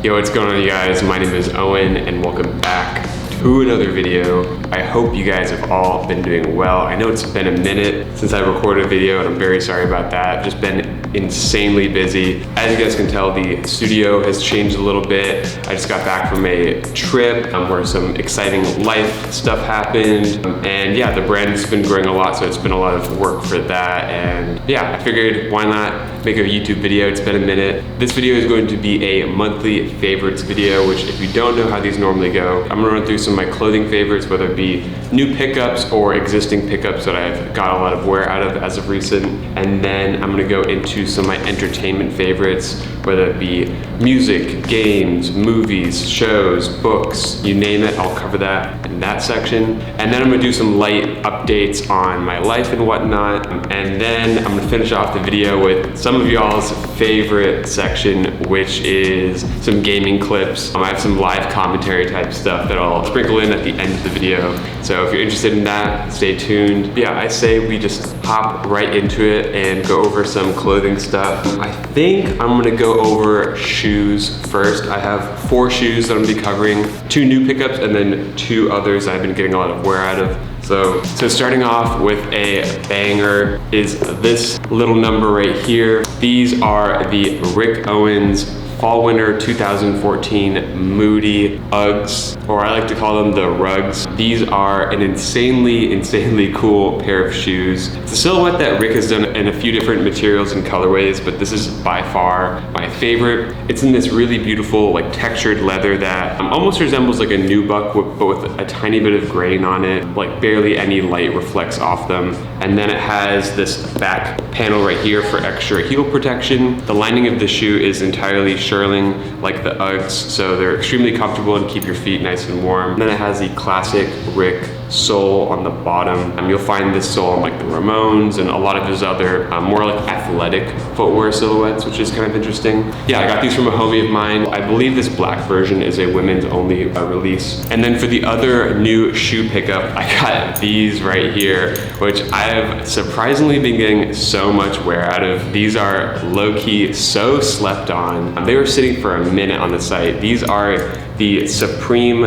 Yo, what's going on, you guys? My name is Owen and welcome back to another video. I hope you guys have all been doing well. I know it's been a minute since I recorded a video and I'm very sorry about that. I've just been insanely busy. As you guys can tell, the studio has changed a little bit. I just got back from a trip where some exciting life stuff happened. And yeah, the brand's been growing a lot, so it's been a lot of work for that. And yeah, I figured why not make a YouTube video. It's been a minute. This video is going to be a monthly favorites video, which if you don't know how these normally go, I'm gonna run through some of my clothing favorites, whether it be new pickups or existing pickups that I've got a lot of wear out of as of recent. And then I'm gonna go into some of my entertainment favorites, whether it be music, games, movies, shows, books, you name it, I'll cover that in that section. And then I'm gonna do some light updates on my life and whatnot. And then I'm gonna finish off the video with some of y'all's favorite section, which is some gaming clips. I have some live commentary type stuff that I'll sprinkle in at the end of the video. So if you're interested in that, stay tuned. Yeah, I say we just hop right into it and go over some clothing stuff. I think I'm gonna go over shoes first. I have 4 shoes that I'm gonna be covering, 2 new pickups and then 2 others I've been getting a lot of wear out of. So starting off with a banger is this little number right here. These are the Rick Owens Fall Winter 2014 Moody Uggs, or I like to call them the Rugs. These are an insanely cool pair of shoes. It's a silhouette that Rick has done in a few different materials and colorways, but this is by far my favorite. It's in this really beautiful, like textured leather that almost resembles like a nubuck, but with a tiny bit of grain on it, like barely any light reflects off them. And then it has this back panel right here for extra heel protection. The lining of the shoe is entirely shearling like the Uggs, so they're extremely comfortable and keep your feet nice and warm. And then it has the classic Rick sole on the bottom. You'll find this sole on like the Ramones and a lot of his other more like athletic footwear silhouettes, which is kind of interesting. Yeah, I got these from a homie of mine. I believe this black version is a women's only release. And then for the other new shoe pickup, I got these right here, which I have surprisingly been getting so much wear out of. These are low-key so slept on. They were sitting for a minute on the site. These are the Supreme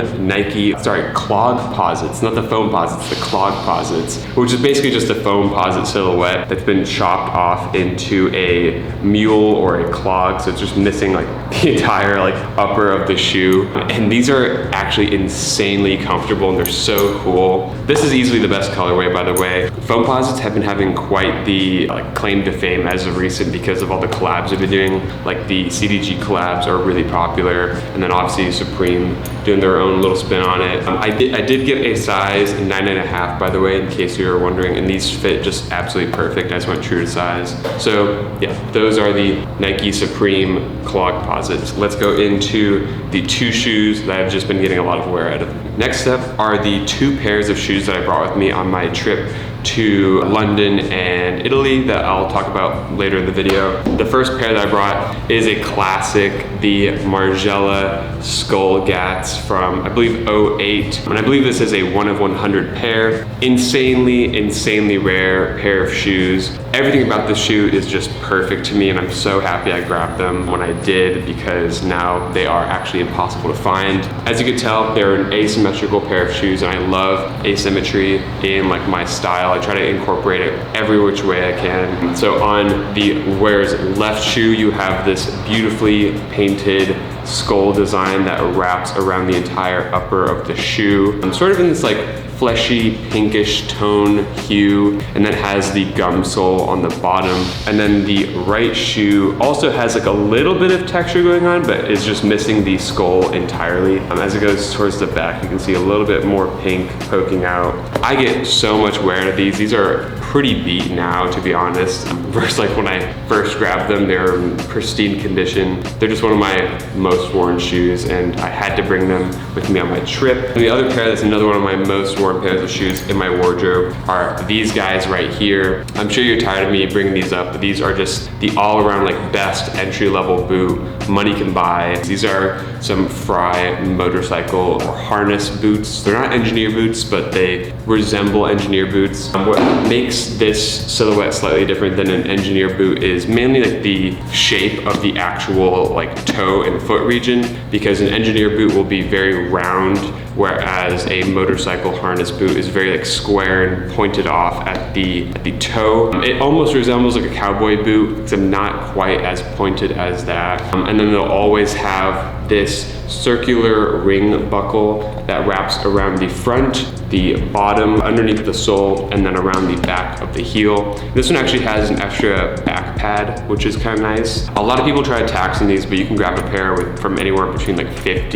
clog posits, not the foam posits, the clog posits, which is basically just a foam posit silhouette that's been chopped off into a mule or a clog, so it's just missing like the entire like upper of the shoe. And these are actually insanely comfortable and they're so cool. This is easily the best colorway, by the way. Foam posits have been having quite the claim to fame as of recent because of all the collabs they've been doing. Like the CDG collabs are really popular, and then obviously Supreme doing their own little spin on it. I did get a size 9.5, by the way, in case you were wondering, and these fit just absolutely perfect. I just went true to size. So yeah, those are the Nike Supreme clog posits. Let's go into the 2 shoes that I've just been getting a lot of wear out of. Next up are the 2 pairs of shoes that I brought with me on my trip to London and Italy that I'll talk about later in the video. The first pair that I brought is a classic, the Margiela Skull Gats from, I believe, 08. And I believe this is a 1 of 100 pair. Insanely rare pair of shoes. Everything about this shoe is just perfect to me, and I'm so happy I grabbed them when I did, because now they are actually impossible to find. As you can tell, they're an asymmetrical pair of shoes, and I love asymmetry in like my style. I try to incorporate it every which way I can. So on the wearer's left shoe, you have this beautifully painted skull design that wraps around the entire upper of the shoe. I'm sort of in this like fleshy pinkish tone hue, and then has the gum sole on the bottom. And then the right shoe also has like a little bit of texture going on, but is just missing the skull entirely. As it goes towards the back, you can see a little bit more pink poking out. I get so much wear out of these. These are pretty beat now, to be honest. Versus like when I first grabbed them, they're in pristine condition. They're just one of my most worn shoes, and I had to bring them with me on my trip. And the other pair that's another one of my most worn pairs of shoes in my wardrobe are these guys right here. I'm sure you're tired of me bringing these up, but these are just the all-around like best entry-level boot money can buy. These are some Fry motorcycle or harness boots. They're not engineer boots, but they resemble engineer boots. What makes this silhouette slightly different than an engineer boot is mainly like the shape of the actual like toe and foot region, because an engineer boot will be very round, whereas a motorcycle harness boot is very like square and pointed off at the toe. It almost resembles like a cowboy boot, except not quite as pointed as that. And then they'll always have this circular ring buckle that wraps around the front, the bottom, underneath the sole, and then around the back of the heel. This one actually has an extra back pad, which is kind of nice. A lot of people try taxing these, but you can grab a pair from anywhere between like $50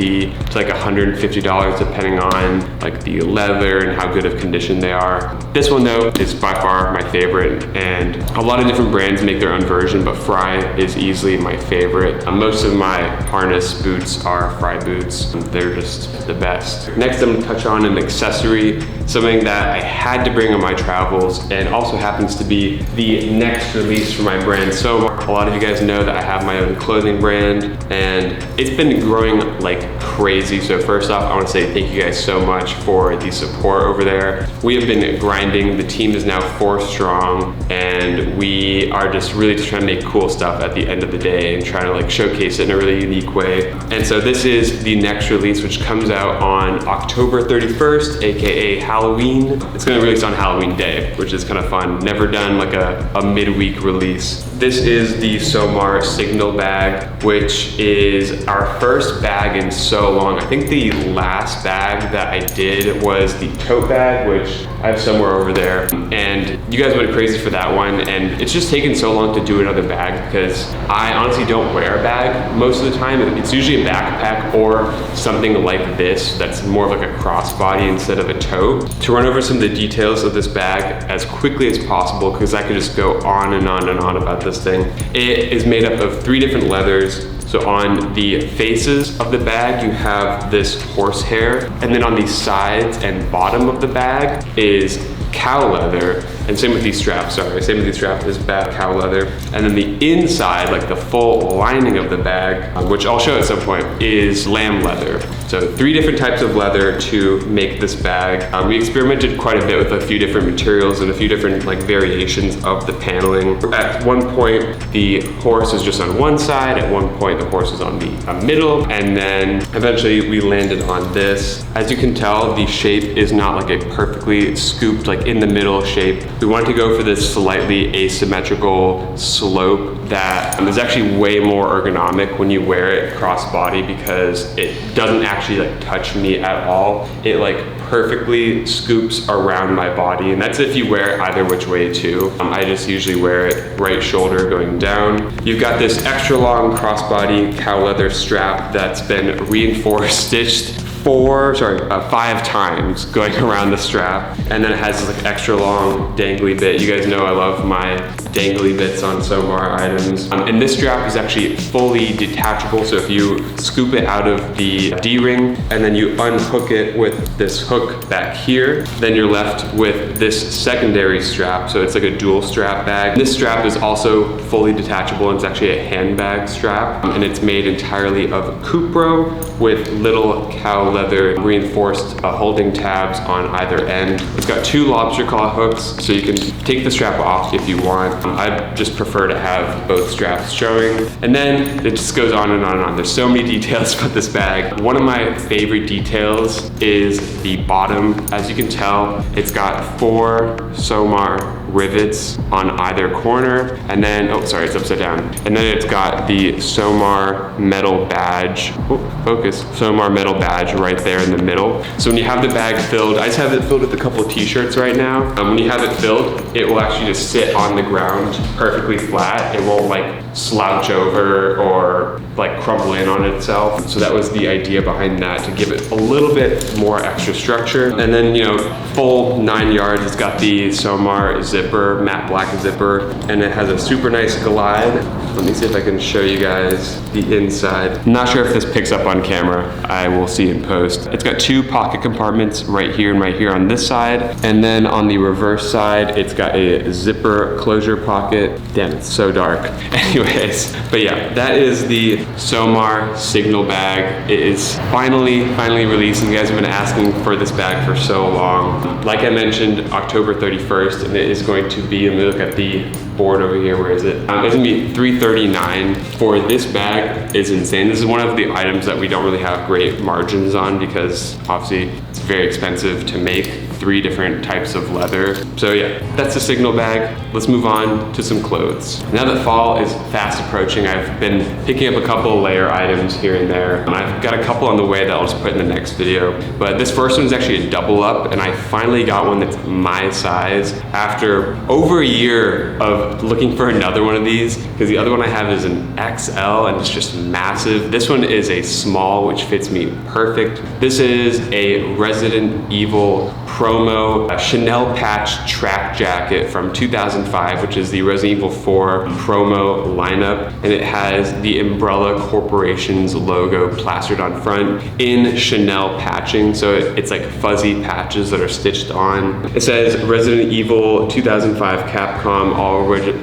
to like $150, depending on like the leather and how good of condition they are. This one though is by far my favorite, and a lot of different brands make their own version, but Fry is easily my favorite. Most of my harness boots are Fry boots. They're just the best. Next, I'm gonna touch on an accessory, something that I had to bring on my travels and also happens to be the next release for my brand Somar. A lot of you guys know that I have my own clothing brand, and it's been growing like crazy. So first off, I want to say thank you guys so much for the support over there. We have been grinding. The team is now 4 strong, and we are just really just trying to make cool stuff at the end of the day and trying to like showcase it in a really unique way. And so this is the next release, which comes out on October 31st, aka Halloween. It's gonna release on Halloween Day, which is kind of fun. Never done like a midweek release. This is the Somar Signal bag, which is our first bag in so long. I think the last bag that I did was the tote bag, which I have somewhere over there. And you guys went crazy for that one. And it's just taken so long to do another bag because I honestly don't wear a bag most of the time. It's usually a backpack or something like this that's more of like a crossbody instead of a tote. To run over some of the details of this bag as quickly as possible, because I could just go on and on and on about this thing. It is made up of 3 different leathers. So on the faces of the bag, you have this horsehair, and then on the sides and bottom of the bag is cow leather, and same with these straps, same with these straps, is cow leather. And then the inside, like the full lining of the bag, which I'll show at some point, is lamb leather. So 3 different types of leather to make this bag. We experimented quite a bit with a few different materials and a few different like variations of the paneling. At one point, the horse is just on one side, at one point the horse is on the middle, and then eventually we landed on this. As you can tell, the shape is not like a perfectly scooped, like in the middle shape. We wanted to go for this slightly asymmetrical slope that is actually way more ergonomic when you wear it crossbody, because it doesn't actually like touch me at all. It like perfectly scoops around my body, and that's if you wear it either which way too. I just usually wear it right shoulder going down. You've got this extra long crossbody cow leather strap that's been reinforced, stitched 5 times going around the strap, and then it has this like extra long dangly bit. You guys know I love my dangly bits on Somar items. And this strap is actually fully detachable, so if you scoop it out of the D-ring and then you unhook it with this hook back here, then you're left with this secondary strap. So it's like a dual strap bag. This strap is also fully detachable, and it's actually a handbag strap, and it's made entirely of Cupro with little cow leather reinforced holding tabs on either end. It's got 2 lobster claw hooks, so you can take the strap off if you want. I just prefer to have both straps showing. And then it just goes on and on and on. There's so many details about this bag. One of my favorite details is the bottom. As you can tell, it's got 4 Somar rivets on either corner, and then, oh sorry, it's upside down. And then it's got the Somar metal badge, Somar metal badge right there in the middle. So when you have the bag filled, I just have it filled with a couple of t-shirts right now. When you have it filled, it will actually just sit on the ground ground perfectly flat. It won't like slouch over or like crumble in on itself. So that was the idea behind that, to give it a little bit more extra structure. And then, you know, full 9 yards, it's got the Somar zipper, matte black zipper, and it has a super nice glide. Let me see if I can show you guys the inside. I'm not sure if this picks up on camera. I will see in post. It's got 2 pocket compartments right here and right here on this side. And then on the reverse side, it's got a zipper closure pocket. Damn, it's so dark. Anyways, but yeah, that is the Somar Signal bag. It is finally released, and you guys have been asking for this bag for so long. Like I mentioned, October 31st, and it is going to be, let me look at the board over here, where is it? It's gonna be $339 for this bag. Is insane. This is one of the items that we don't really have great margins on, because obviously it's very expensive to make 3 different types of leather. So yeah, that's the Signal bag. Let's move on to some clothes. Now that fall is fast approaching, I've been picking up a couple layer items here and there, and I've got a couple on the way that I'll just put in the next video. But this first one is actually a double up, and I finally got one that's my size after over a year of looking for another one of these, because the other one I have is an XL and it's just massive. This one is a small, which fits me perfect. This is a Resident Evil promo Chanel patch track jacket from 2005, which is the Resident Evil 4 promo lineup, and it has the Umbrella Corporation's logo plastered on front in Chanel patching, so it's like fuzzy patches that are stitched on. It says Resident Evil 2005 Capcom,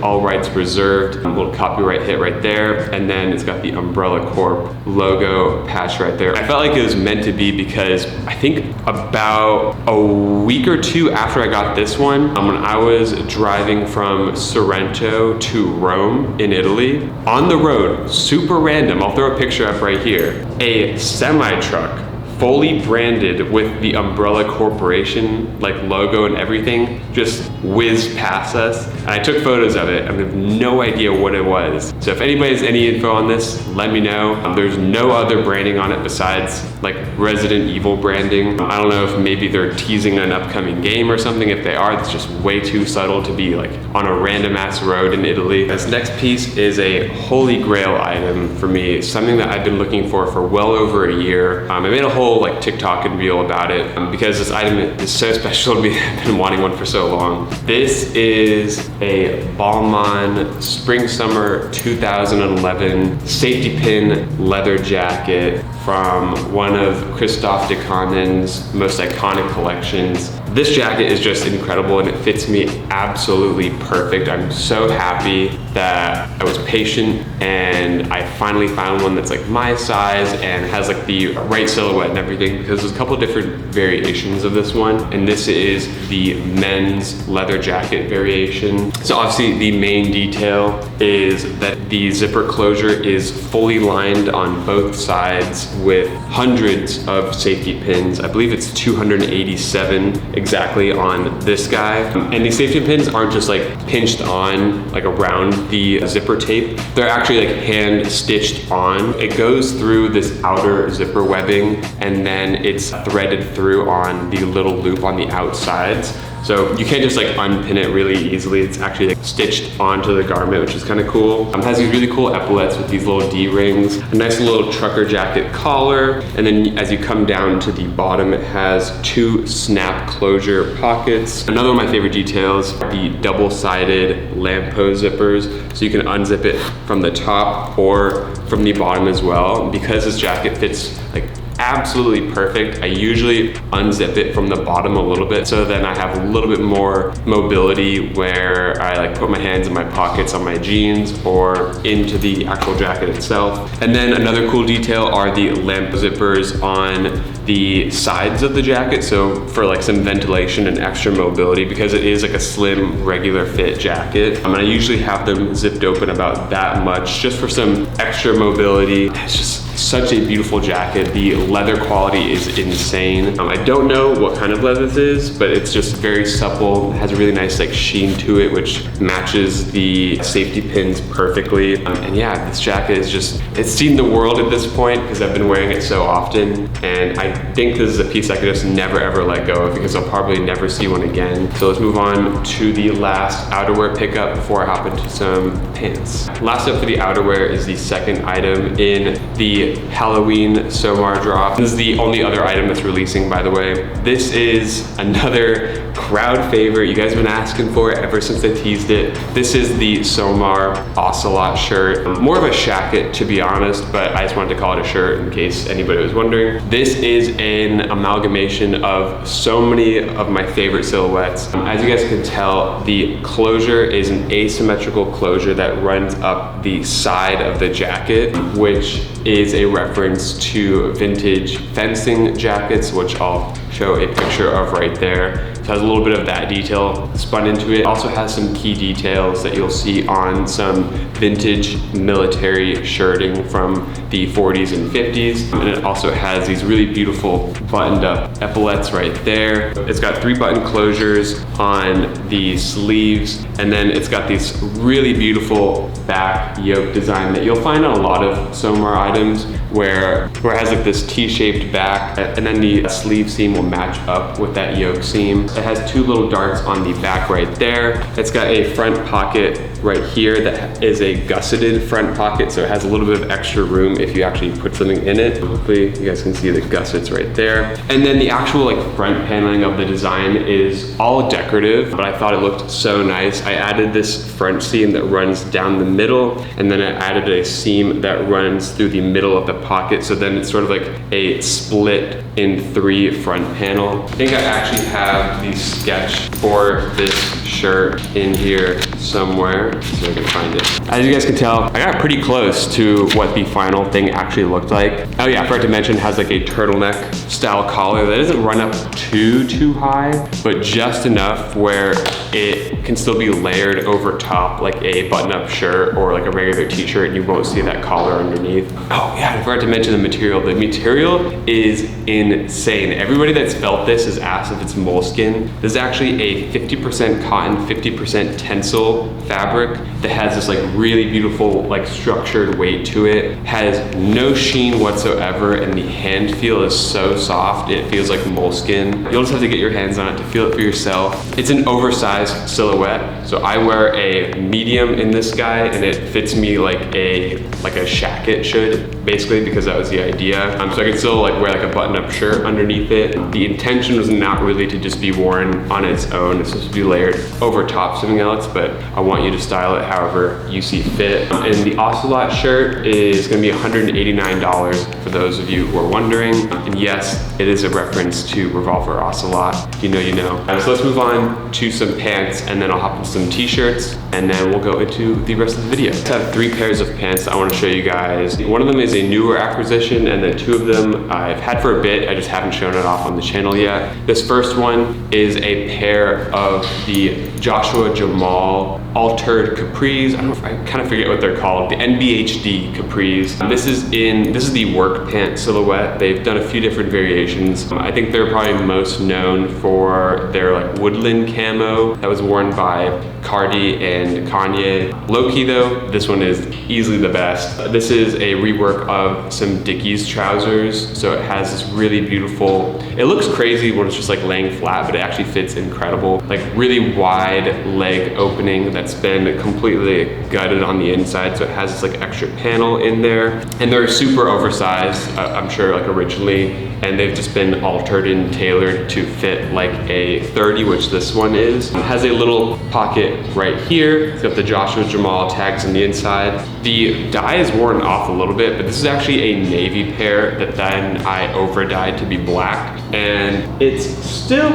all rights reserved, a little copyright hit right there, and then it's got the Umbrella Corp logo patch right there. I felt like it was meant to be, because I think about a week or 2 after I got this one, when I was driving from Sorrento to Rome in Italy, on the road, super random, I'll throw a picture up right here, a semi-truck fully branded with the Umbrella Corporation like logo and everything just whizzed past us, and I took photos of it. I have no idea what it was. So if anybody has any info on this, let me know. There's no other branding on it besides like Resident Evil branding. I don't know if maybe they're teasing an upcoming game or something. If they are, it's just way too subtle to be like on a random ass road in Italy. This next piece is a holy grail item for me, something that I've been looking for well over a year. I made a whole like TikTok and reel about it because this item is so special to me. I've been wanting one for so long. This is a Balmain Spring Summer 2011 safety pin leather jacket from one of Christophe de Cannon's most iconic collections. This jacket is just incredible and it fits me absolutely perfect. I'm so happy that I was patient and I finally found one that's like my size and has like the right silhouette and everything, because there's a couple different variations of this one, and this is the men's leather jacket variation. So obviously the main detail is that the zipper closure is fully lined on both sides with hundreds of safety pins. I believe it's 287 exactly on this guy. And these safety pins aren't just like pinched on like around the zipper tape. They're actually like hand stitched on. It goes through this outer zipper webbing and then it's threaded through on the little loop on the outsides. So you can't just like unpin it really easily. It's actually like stitched onto the garment, which is kind of cool. It has these really cool epaulets with these little D-rings, a nice little trucker jacket collar, and then as you come down to the bottom, it has 2 snap closure pockets. Another one of my favorite details are the double-sided lamppost zippers. So you can unzip it from the top or from the bottom as well. Because this jacket fits like absolutely perfect, I usually unzip it from the bottom a little bit, so then I have a little bit more mobility where I like put my hands in my pockets on my jeans or into the actual jacket itself. And then another cool detail are the lamp zippers on the sides of the jacket, so for like some ventilation and extra mobility, because it is like a slim regular fit jacket. And I usually have them zipped open about that much just for some extra mobility. It's just such a beautiful jacket. The leather quality is insane. I don't know what kind of leather this is, but it's just very supple. It has a really nice like sheen to it, which matches the safety pins perfectly. And yeah, this jacket is just, it's seen the world at this point because I've been wearing it so often. And I think this is a piece I could just never ever let go of because I'll probably never see one again. So let's move on to the last outerwear pickup before I hop into some pants. Last up for the outerwear is the second item in the Halloween Somar drop. This is the only other item that's releasing, by the way. This is another crowd favorite. You guys have been asking for it ever since I teased it. This is the Somar Ocelot shirt. More of a shacket, to be honest, but I just wanted to call it a shirt in case anybody was wondering. This is an amalgamation of so many of my favorite silhouettes. As you guys can tell, the closure is an asymmetrical closure that runs up the side of the jacket, which is a reference to vintage fencing jackets, which I'll show a picture of right there. It has a little bit of that detail spun into it. It also has some key details that you'll see on some vintage military shirting from the 40s and 50s. And it also has these really beautiful buttoned up epaulets right there. It's got 3 button closures on the sleeves, and then it's got these really beautiful back yoke design that you'll find on a lot of Somar items where it has like this T-shaped back, and then the sleeve seam will match up with that yoke seam. It has 2 little darts on the back right there. It's got a front pocket right here that is a gusseted front pocket, so it has a little bit of extra room if you actually put something in it. Hopefully you guys can see the gussets right there. And then the actual like front paneling of the design is all decorative, but I thought it looked so nice. I added this front seam that runs down the middle, and then I added a seam that runs through the middle of the pocket, so then it's sort of like a split in 3 front panel. I think I actually have the sketch for this shirt in here somewhere, so I can find it. As you guys can tell, I got pretty close to what the final thing actually looked like. Oh yeah, I forgot to mention, it has like a turtleneck style collar that doesn't run up too high, but just enough where it can still be layered over top like a button-up shirt or like a regular t-shirt, and you won't see that collar underneath. Oh yeah, I forgot to mention the material. The material is insane. Everybody that's felt this has asked if it's moleskin. This is actually a 50% cotton, 50% tensile fabric that has this like really beautiful like structured weight to it. Has no sheen whatsoever, and the hand feel is so soft. It feels like moleskin. You'll just have to get your hands on it to feel it for yourself. It's an oversized silhouette, so I wear a medium in this guy, and it fits me like a shacket should, basically, because that was the idea. So I could still like wear like a button-up shirt underneath it. The intention was not really to just be worn on its own. It's supposed to be layered over top something else, but I want you to style it however you see fit. And the Ocelot shirt is gonna be $189 for those of you who are wondering. And yes, it is a reference to Revolver Ocelot. If you know, you know. So let's move on to some pants, and then I'll hop into some t-shirts, and then we'll go into the rest of the video. I have 3 pairs of pants I want to show you guys. One of them is a newer acquisition, and then 2 of them I've had for a bit. I just haven't shown it off on the channel yet. This first one is a pair of the Joshua Jamal altered capris. I kind of forget what they're called. The NBHD capris. This is the work pant silhouette. They've done a few different variations. I think they're probably most known for their like woodland camo that was worn by Cardi and Kanye. Low-key though, this one is easily the best. This is a rework of some Dickies trousers. So it has this really beautiful, it looks crazy when it's just like laying flat, but it actually fits incredible. Like really wide leg opening that's been completely gutted on the inside. So it has this like extra panel in there. And they're super oversized, I'm sure, like originally. And they've just been altered and tailored to fit like a 30, which this one is. It has a little pocket right here. It's got the Joshua Jamal tags on the inside. The dye is worn off a little bit, but this is actually a navy pair that then I over dyed to be black. and it's still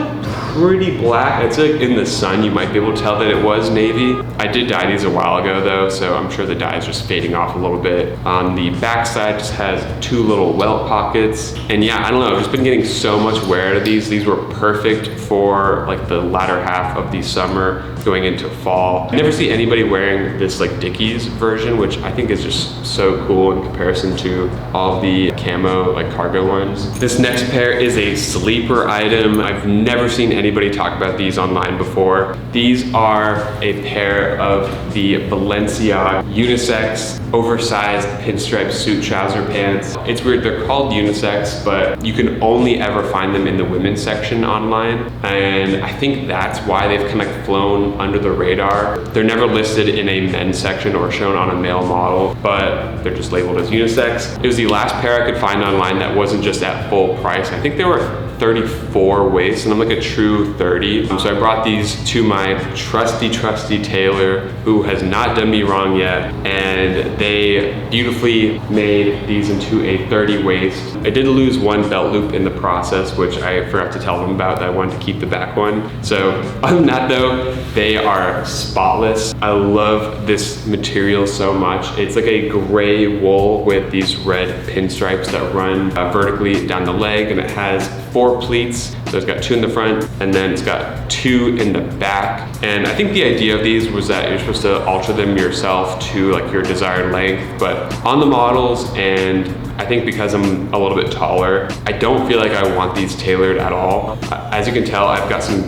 pretty black. It's like in the sun, you might be able to tell that it was navy. I did dye these a while ago though, so I'm sure the dye is just fading off a little bit. On the back side, just has 2 little welt pockets. And yeah, I don't know, I've just been getting so much wear out of these. These were perfect for like the latter half of the summer going into fall. I never see anybody wearing this like Dickies version, which I think is just so cool in comparison to all the camo like cargo ones. This next pair is a sleeper item. I've never seen anybody talk about these online before. These are a pair of the Balenciaga unisex oversized pinstripe suit trouser pants. It's weird, they're called unisex, but you can only ever find them in the women's section online. And I think that's why they've kind of flown under the radar. They're never listed in a men's section or shown on a male model, but they're just labeled as unisex. It was the last pair I could find online that wasn't just at full price. I think they were 34 waist, and I'm like a true 30. So I brought these to my trusty tailor, who has not done me wrong yet, and they beautifully made these into a 30 waist. I did lose one belt loop in the process, which I forgot to tell them about, that I wanted to keep the back one. So other than that though, they are spotless. I love this material so much. It's like a gray wool with these red pinstripes that run vertically down the leg, and it has 4 pleats. So it's got 2 in the front, and then it's got 2 in the back. And I think the idea of these was that you're supposed to alter them yourself to like your desired length, but on the models, and I think because I'm a little bit taller, I don't feel like I want these tailored at all. As you can tell, I've got some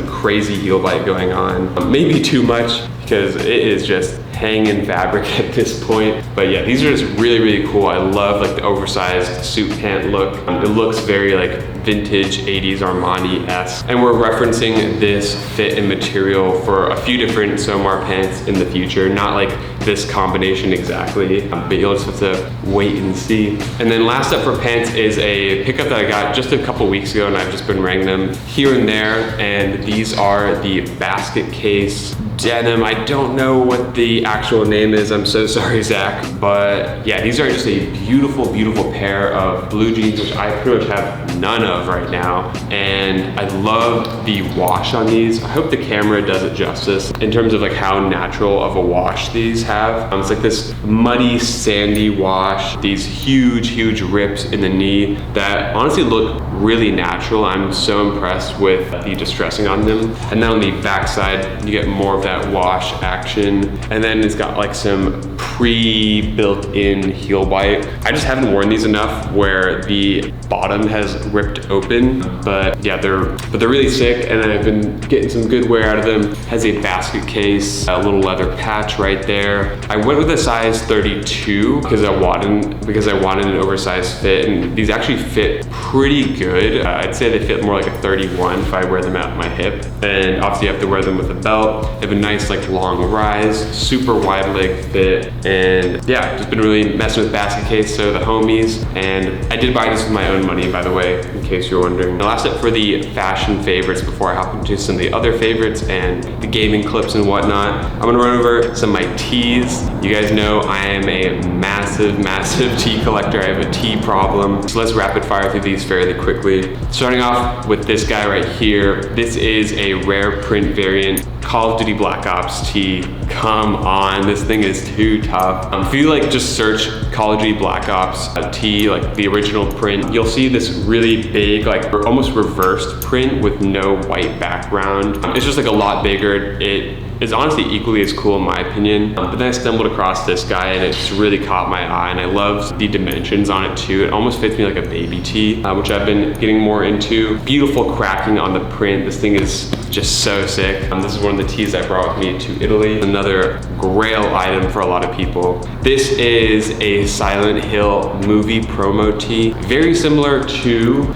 crazy heel bite going on. Maybe too much, because it is just hanging fabric at this point. But yeah, these are just really cool. I love like the oversized suit pant look. It looks very like vintage 80s Armani-esque. And we're referencing this fit and material for a few different Somar pants in the future. Not like this combination exactly, but you'll just have to wait and see. And then last up for pants is a pickup that I got just a couple weeks ago, and I've just been wearing them here and there. And these are the basket case denim. I don't know what the actual name is. I'm so sorry, Zach. But yeah, these are just a beautiful pair of blue jeans, which I pretty much have none of right now. And I love the wash on these. I hope the camera does it justice in terms of like how natural of a wash these have. It's like this muddy, sandy wash, these huge rips in the knee that honestly look really natural. I'm so impressed with the distressing on them. And then on the back side, you get more of that wash action. And then it's got like some pre-built-in heel bite. I just haven't worn these enough where the bottom has ripped open, but yeah, they're really sick, and I've been getting some good wear out of them. Has a basket case, a little leather patch right there. I went with a size 32 because I wanted an oversized fit, and these actually fit pretty good. I'd say they fit more like a 31 if I wear them at my hip. And obviously you have to wear them with a belt. They have a nice like long rise, super wide leg fit, and yeah, just been really messing with basket case, so the homies. And I did buy this with my own money, by the way, in case you're wondering. The last up for the fashion favorites before I hop into some of the other favorites and the gaming clips and whatnot. I'm gonna run over some of my tees. You guys know I am a massive tee collector. I have a tee problem. So let's rapid fire through these fairly quickly. Starting off with this guy right here. This is a rare print variant Call of Duty Black Ops tee. Come on, this thing is too tough. If you like just search Call of Duty Black Ops tee, like the original print, you'll see this really big, like almost reversed print with no white background. It's just like a lot bigger. It is honestly equally as cool in my opinion. But then I stumbled across this guy and it just really caught my eye, and I love the dimensions on it too. It almost fits me like a baby tee, which I've been getting more into. Beautiful cracking on the print. This thing is just so sick. This is one of the tees I brought with me to Italy. Another grail item for a lot of people. This is a Silent Hill movie promo tee. Very similar to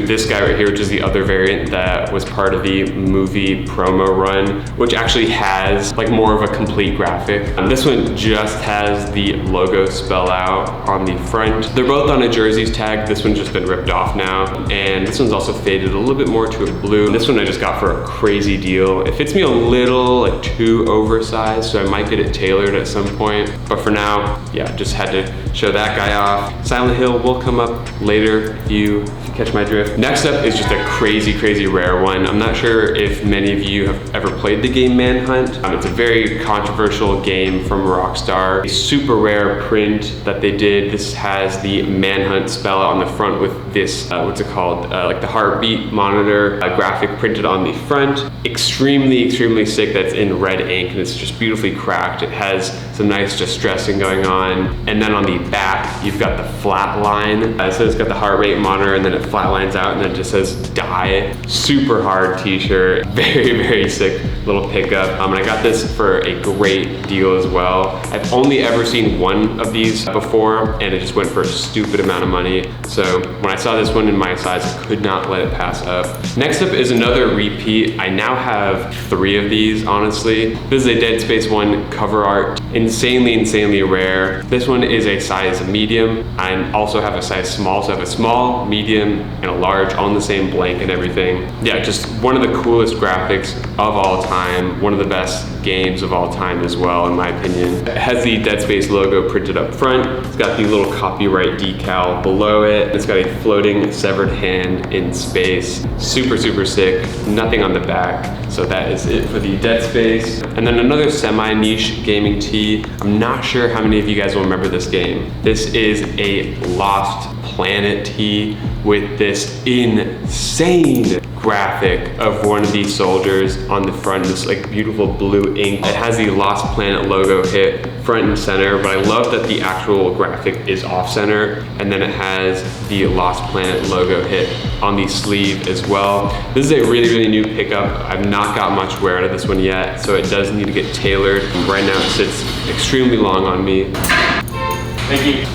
this guy right here, which is the other variant that was part of the movie promo run, which actually has like more of a complete graphic. This one just has the logo spell out on the front. They're both on a jerseys tag. This one's just been ripped off now. And this one's also faded a little bit more to a blue. This one I just got for a crazy deal. It fits me a little like too oversized, so I might get it tailored at some point. But for now, yeah, just had to show that guy off. Silent Hill will come up later if you catch my drift. Next up is just a crazy rare one. I'm not sure if many of you have ever played the game Manhunt. It's a very controversial game from Rockstar. A super rare print that they did. This has the Manhunt spell out on the front with this, what's it called? Like the heartbeat monitor graphic printed on the front. Extremely sick. That's in red ink and it's just beautifully cracked. It has some nice distressing going on. And then on the back, you've got the flat line. So it's got the heart rate monitor and then it flat lines out and then it just says die. Super hard t-shirt. Very sick little pickup. And I got this for a great deal as well. I've only ever seen one of these before and it just went for a stupid amount of money. So when I saw this one in my size, I could not let it pass up. Next up is another repeat. I now have 3 of these, honestly. This is a Dead Space 1 cover art. Insanely rare. This one is a size medium. I also have a size small, so I have a small, medium, and a large on the same blank and everything. Yeah, just one of the coolest graphics of all time. One of the best games of all time as well, in my opinion. It has the Dead Space logo printed up front. It's got the little copyright decal below it. It's got a floating severed hand in space. Super sick. Nothing on the back. So that is it for the Dead Space. And then another semi-niche gaming tee. I'm not sure how many of you guys will remember this game. This is a Lost Planet tee with this insane graphic of one of these soldiers on the front, this like beautiful blue ink. It has the Lost Planet logo hit front and center, but I love that the actual graphic is off center, and then it has the Lost Planet logo hit on the sleeve as well. This is a really new pickup. I've not got much wear out of this one yet, so it does need to get tailored. Right now it sits extremely long on me. Thank you.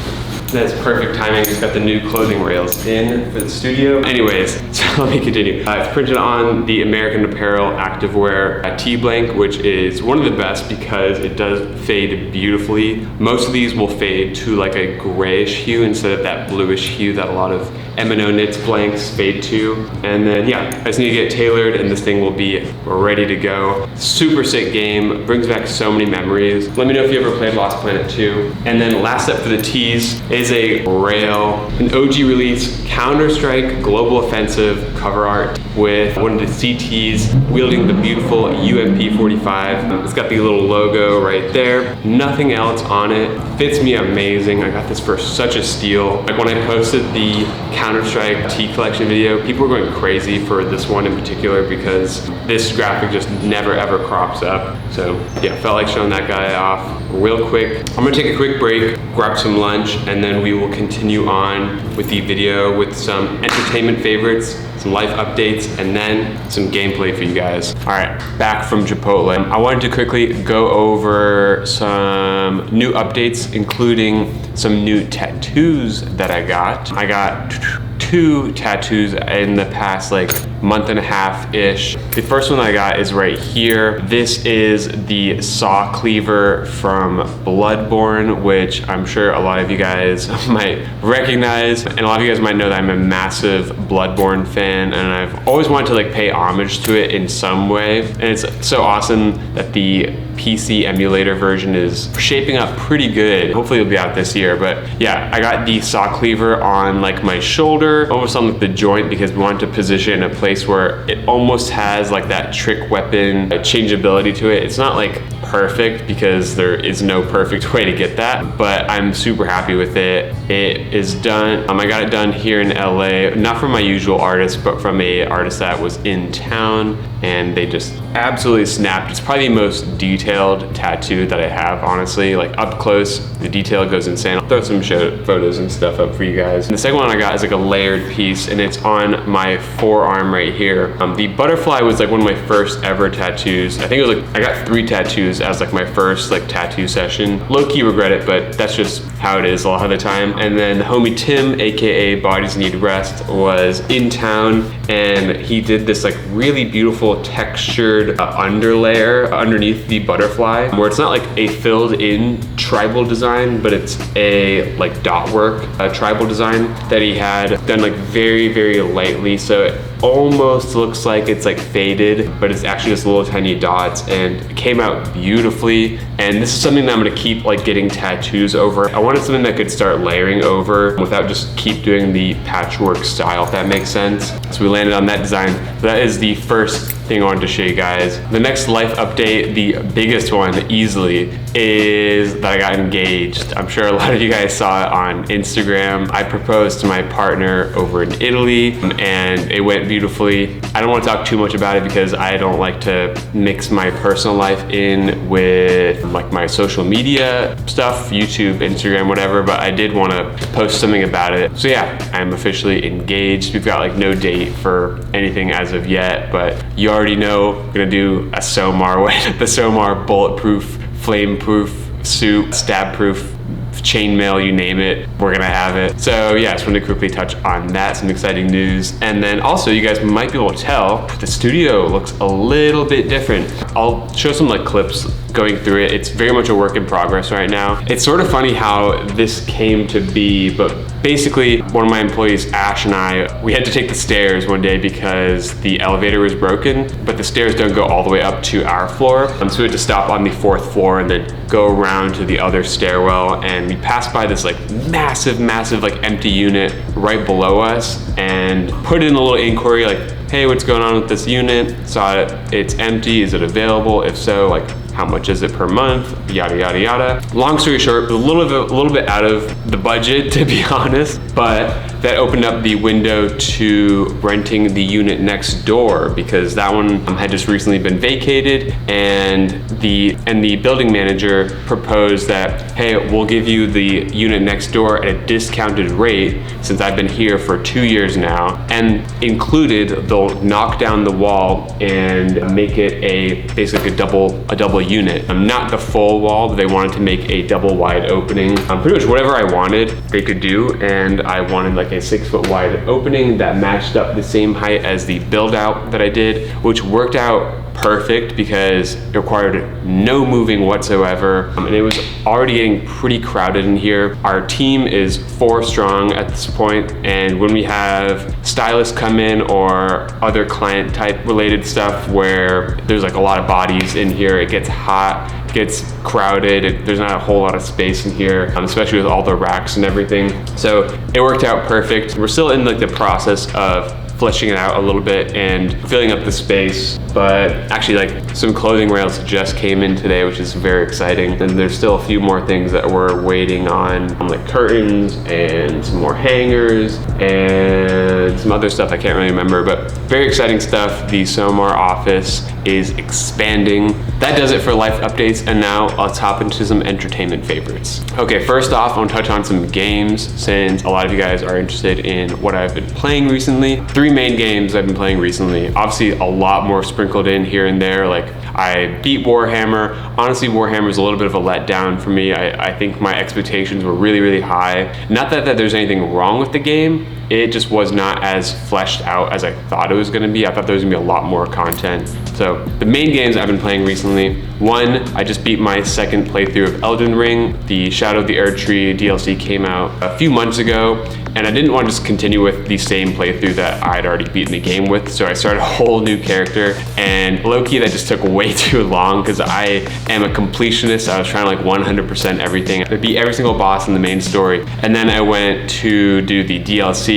That's perfect timing. Just got the new clothing rails in for the studio. Anyways, so let me continue. It's printed on the American Apparel Activewear T-blank, which is one of the best because it does fade beautifully. Most of these will fade to like a grayish hue instead of that bluish hue that a lot of M&O knits blanks fade to. And then yeah, I just need to get tailored and this thing will be ready to go. Super sick game, brings back so many memories. Let me know if you ever played Lost Planet 2. And then last up for the tees is a rail, an OG release, Counter-Strike Global Offensive cover art with one of the CTs wielding the beautiful UMP-45. It's got the little logo right there. Nothing else on it. Fits me amazing. I got this for such a steal. Like when I posted the Counter-Strike tee collection video, people were going crazy for this one in particular because this graphic just never ever crops up. So yeah, felt like showing that guy off real quick. I'm gonna take a quick break, grab some lunch, and then we will continue on with the video with some entertainment favorites, some life updates, and then some gameplay for you guys. All right, back from Chipotle. I wanted to quickly go over some new updates, including some new tattoos that I got. I got 2 tattoos in the past like month and a half-ish. The first one I got is right here. This is the saw cleaver from Bloodborne, which I'm sure a lot of you guys might recognize. And a lot of you guys might know that I'm a massive Bloodborne fan and I've always wanted to like pay homage to it in some way. And it's so awesome that the PC emulator version is shaping up pretty good. Hopefully it'll be out this year, but yeah, I got the saw cleaver on like my shoulder, almost on like the joint, because we wanted to position in a place where it almost has like that trick weapon changeability to it. It's not like perfect because there is no perfect way to get that, but I'm super happy with it. It is done. I got it done here in LA, not from my usual artist, but from a artist that was in town, and they just absolutely snapped. It's probably the most detailed tattoo that I have, honestly. Like up close, the detail goes insane. I'll throw some photos and stuff up for you guys. And the second one I got is like a layered piece, and it's on my forearm right here. The butterfly was like one of my first ever tattoos. I think it was like, I got 3 tattoos as like my first like tattoo session. Low-key regret it, but that's just how it is a lot of the time. And then the homie Tim, aka Bodies Need Rest, was in town, and he did this like really beautiful textured underlayer underneath the butterfly, where it's not like a filled in tribal design, but it's a like dot work tribal design that he had done like very, very lightly. So it almost looks like it's like faded, but it's actually just little tiny dots, and it came out beautifully. And this is something that I'm gonna keep like getting tattoos over. I wanted something that could start layering over without just keep doing the patchwork style, if that makes sense. So we landed on that design. So that is the first thing I wanted to show you guys. The next life update, the biggest one easily, is that I got engaged. I'm sure a lot of you guys saw it on Instagram. I proposed to my partner over in Italy, and it went beautifully. I don't want to talk too much about it because I don't like to mix my personal life in with like my social media stuff, YouTube, Instagram, whatever, but I did want to post something about it. So yeah, I'm officially engaged. We've got like no date for anything as of yet, but you already know I'm gonna do a Somar way, the Somar bulletproof, flame-proof suit, stab-proof, chainmail, you name it, we're gonna have it. So yeah, I just wanted to quickly touch on that, some exciting news. And then also, you guys might be able to tell, the studio looks a little bit different. I'll show some like clips going through it. It's very much a work in progress right now. It's sort of funny how this came to be, but basically one of my employees, Ash, and I, we had to take the stairs one day because the elevator was broken, but the stairs don't go all the way up to our floor. So we had to stop on the 4th floor and then go around to the other stairwell, and we passed by this like massive like empty unit right below us and put in a little inquiry like, hey, what's going on with this unit? Saw it, it's empty, is it available? If so, like, how much is it per month? Yada, yada, yada. Long story short, a little bit out of the budget, to be honest, but that opened up the window to renting the unit next door, because that one had just recently been vacated, and the building manager proposed that, hey, we'll give you the unit next door at a discounted rate since I've been here for 2 years now, and included they'll knock down the wall and make it basically a double unit. Not the full wall, but they wanted to make a double wide opening. Pretty much whatever I wanted, they could do, and I wanted like a 6-foot wide opening that matched up the same height as the build out that I did, which worked out perfect because it required no moving whatsoever, and it was already getting pretty crowded in here. Our team is 4 strong at this point, and when we have stylists come in or other client type related stuff where there's like a lot of bodies in here, it gets hot, gets crowded, there's not a whole lot of space in here, especially with all the racks and everything. So it worked out perfect. We're still in like the process of fleshing it out a little bit and filling up the space, but actually like some clothing rails just came in today, which is very exciting, and there's still a few more things that we're waiting on, like curtains and some more hangers and some other stuff I can't really remember, but very exciting stuff. The Somar office is expanding. That does it for life updates, and now let's hop into some entertainment favorites. Okay, first off, I want to touch on some games since a lot of you guys are interested in what I've been playing recently. 3 main games I've been playing recently. Obviously a lot more sprinkled in here and there. Like I beat Warhammer. Honestly, Warhammer is a little bit of a letdown for me. I think my expectations were really, really high. Not that there's anything wrong with the game. It just was not as fleshed out as I thought it was gonna be. I thought there was gonna be a lot more content. So the main games I've been playing recently, one, I just beat my 2nd playthrough of Elden Ring. The Shadow of the Erdtree DLC came out a few months ago, and I didn't want to just continue with the same playthrough that I'd already beaten the game with, so I started a whole new character, and low-key that just took way too long because I am a completionist. I was trying to like 100% everything. I beat every single boss in the main story, and then I went to do the DLC,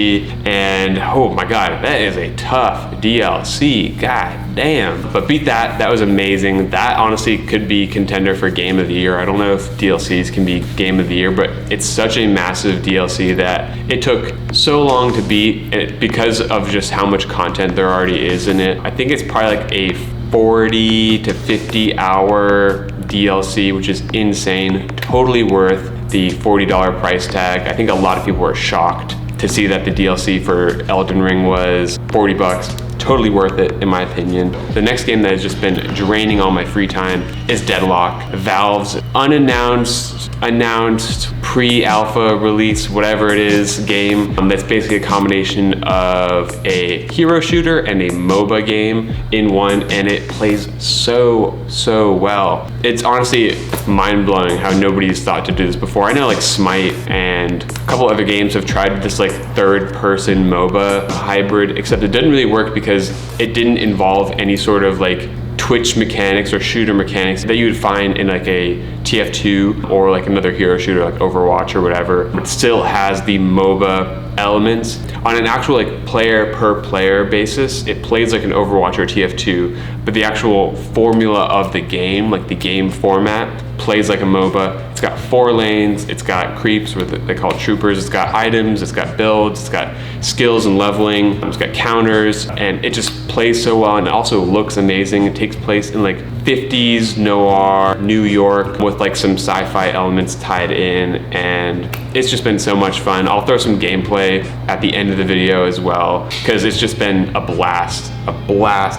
and oh my god, that is a tough DLC, god damn. But beat that, that was amazing. That honestly could be contender for Game of the Year. I don't know if DLCs can be Game of the Year, but it's such a massive DLC that it took so long to beat because of just how much content there already is in it. I think it's probably like a 40 to 50 hour DLC, which is insane. Totally worth the $40 price tag. I think a lot of people were shocked to see that the DLC for Elden Ring was 40 bucks. totally worth it in my opinion. The next game that has just been draining all my free time is Deadlock, Valve's announced pre-alpha release, whatever it is, game that's basically a combination of a hero shooter and a MOBA game in one, and it plays so well. It's honestly mind-blowing how nobody's thought to do this before. I know like Smite and a couple other games have tried this like third-person MOBA hybrid, except it didn't really work because it didn't involve any sort of like twitch mechanics or shooter mechanics that you would find in like a TF2 or like another hero shooter like Overwatch or whatever. It still has the MOBA elements. On an actual like player per player basis, it plays like an Overwatch or TF2, but the actual formula of the game, like the game format, plays like a MOBA. It's got 4 lanes, it's got creeps, what they call troopers, it's got items, it's got builds, it's got skills and leveling, it's got counters, and it just plays so well, and it also looks amazing. It takes place in like 50s noir New York with like some sci-fi elements tied in, and it's just been so much fun. I'll throw some gameplay at the end of the video as well, because it's just been a blast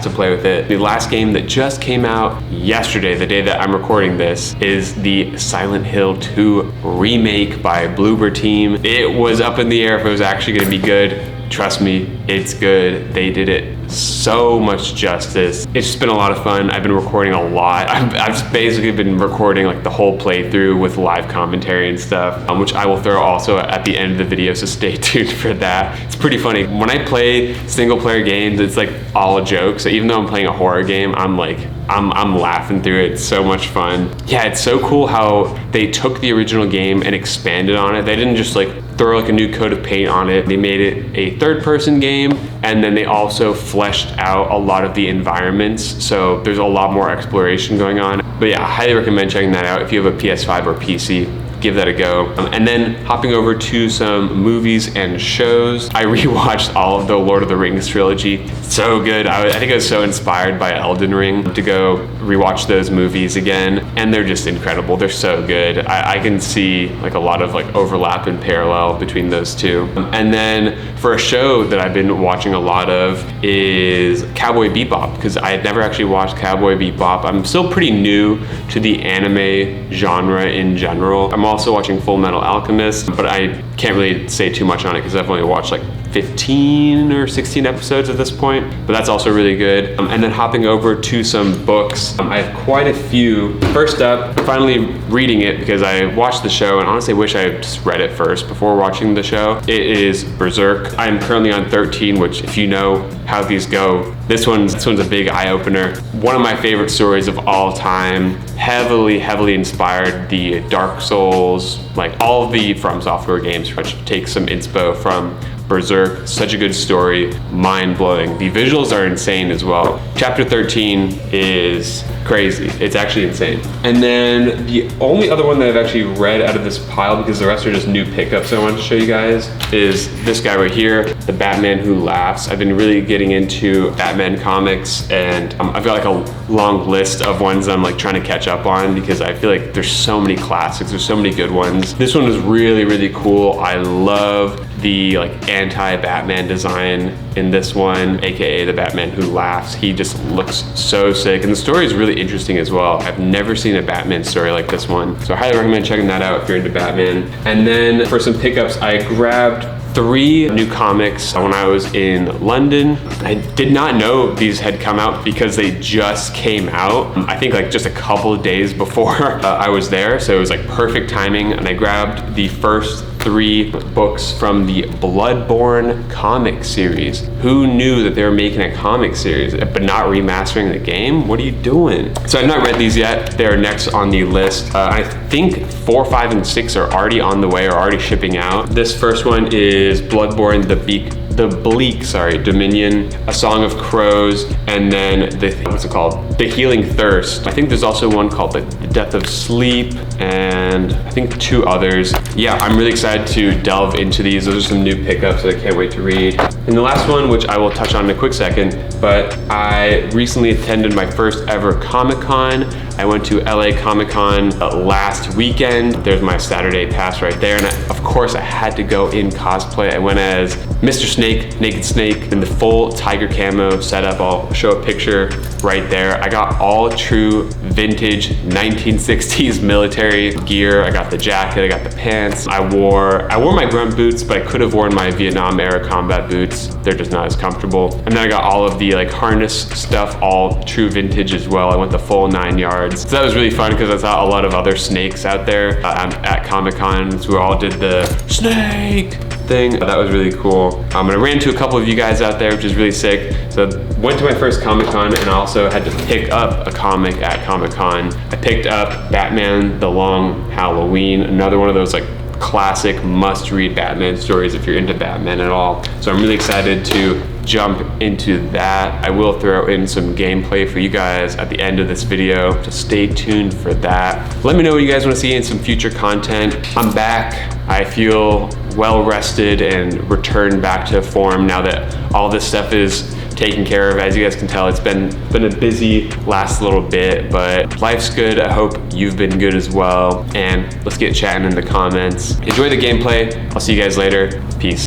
to play with it. The last game that just came out yesterday, the day that I'm recording this, is the Silent Hill 2 remake by Bloober Team. It was up in the air if it was actually gonna be good. Trust me, it's good. They did it so much justice. It's just been a lot of fun. I've been recording a lot. I've just basically been recording like the whole playthrough with live commentary and stuff, which I will throw also at the end of the video, so stay tuned for that. It's pretty funny. When I play single player games, it's like all a joke. So even though I'm playing a horror game, I'm laughing through it. It's so much fun. Yeah, it's so cool how they took the original game and expanded on it. They didn't just like throw like a new coat of paint on it. They made it a third-person game, and then they also fleshed out a lot of the environments. So there's a lot more exploration going on. But yeah, I highly recommend checking that out if you have a PS5 or PC. Give that a go. And then hopping over to some movies and shows. I rewatched all of the Lord of the Rings trilogy. So good. I think I was so inspired by Elden Ring to go rewatch those movies again. And they're just incredible. They're so good. I can see like a lot of like overlap and parallel between those two. And then for a show that I've been watching a lot of is Cowboy Bebop, because I had never actually watched Cowboy Bebop. I'm still pretty new to the anime genre in general. I'm also watching Full Metal Alchemist, but I can't really say too much on it because I've only watched like 15 or 16 episodes at this point, but that's also really good. And then hopping over to some books. I have quite a few. First up, finally reading it because I watched the show and honestly wish I had just read it first before watching the show. It is Berserk. I'm currently on 13, which if you know how these go, this one's a big eye-opener. One of my favorite stories of all time. Heavily inspired the Dark Souls, like all of the From Software games, which take some inspo from Berserk. Such a good story, mind-blowing. The visuals are insane as well. Chapter 13 is crazy. It's actually insane. And then the only other one that I've actually read out of this pile, because the rest are just new pickups I wanted to show you guys, is this guy right here, The Batman Who Laughs. I've been really getting into Batman comics, and I've got like a long list of ones I'm like trying to catch up on because I feel like there's so many classics, there's so many good ones. This one is really cool. I love the like anti-Batman design in this one, aka the Batman Who Laughs. He just looks so sick, and the story is really interesting as well. I've never seen a Batman story like this one, so I highly recommend checking that out if you're into Batman. And then for some pickups, I grabbed 3 new comics when I was in London. I did not know these had come out because they just came out. I think like just a couple of days before I was there, so it was like perfect timing, and I grabbed the first 3 books from the Bloodborne comic series. Who knew that they were making a comic series but not remastering the game? What are you doing? So I've not read these yet. They're next on the list. I think 4, 5, and 6 are already on the way or already shipping out. This first one is Bloodborne, the Bleak Dominion, A Song of Crows, and then what's it called? The Healing Thirst. I think there's also one called The Death of Sleep, and I think 2 others. Yeah, I'm really excited to delve into these. Those are some new pickups that I can't wait to read. And the last one, which I will touch on in a quick second, but I recently attended my first ever Comic-Con. I went to LA Comic-Con last weekend. There's my Saturday pass right there, and of course I had to go in cosplay. I went as Mr. Snake, Naked Snake, in the full tiger camo setup. I'll show a picture right there. I got all true vintage 1960s military gear. I got the jacket, I got the pants. I wore my grunt boots, but I could have worn my Vietnam era combat boots. They're just not as comfortable. And then I got all of the like harness stuff, all true vintage as well. I went the full 9 yards. So that was really fun because I saw a lot of other snakes out there at Comic-Con who all did the snake thing. That was really cool. And I ran into a couple of you guys out there, which is really sick. So went to my first Comic-Con and I also had to pick up a comic at Comic-Con. I picked up Batman The Long Halloween, another one of those like classic must-read Batman stories if you're into Batman at all. So I'm really excited to jump into that. I will throw in some gameplay for you guys at the end of this video, so stay tuned for that. Let me know what you guys want to see in some future content. I'm back. I feel well rested and returned back to form now that all this stuff is taken care of. As you guys can tell, it's been a busy last little bit, but life's good. I hope you've been good as well. And let's get chatting in the comments. Enjoy the gameplay. I'll see you guys later. Peace.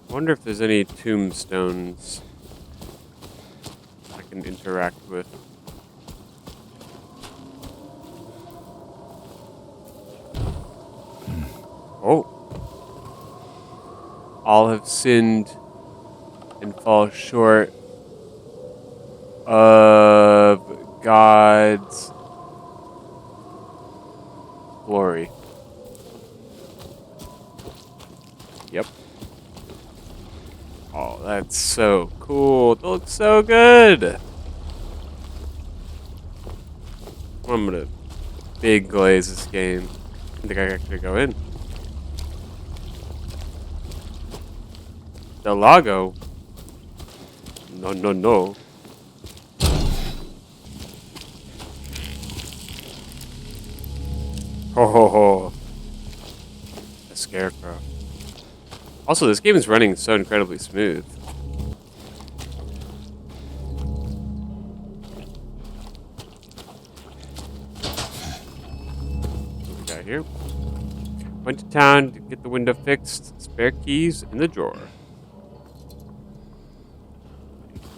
I wonder if there's any tombstones I can interact with. Oh. All have sinned and fall short of God's glory. Yep. Oh, that's so cool. It looks so good. I'm gonna big glaze this game. I think I can actually go in. The Lago. No, no, no. Ho, ho, ho. A scarecrow. Also, this game is running so incredibly smooth. What we got here? Went to town to get the window fixed. Spare keys in the drawer.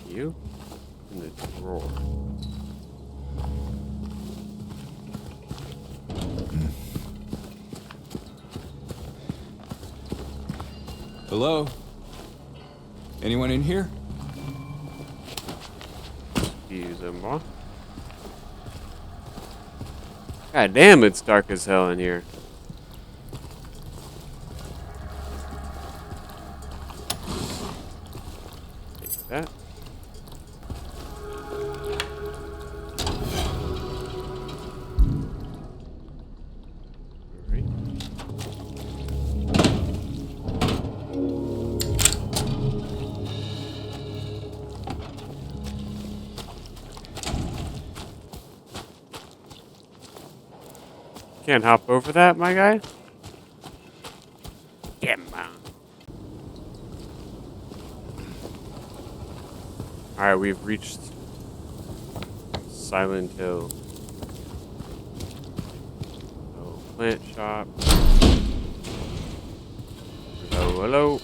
Thank you. In the drawer. Hello? Anyone in here? Excuse them all. God damn, it's dark as hell in here. Take that. Alright. Can't hop over that, my guy? Come on. Alright, we've reached Silent Hill. Oh, plant shop. Hello, hello.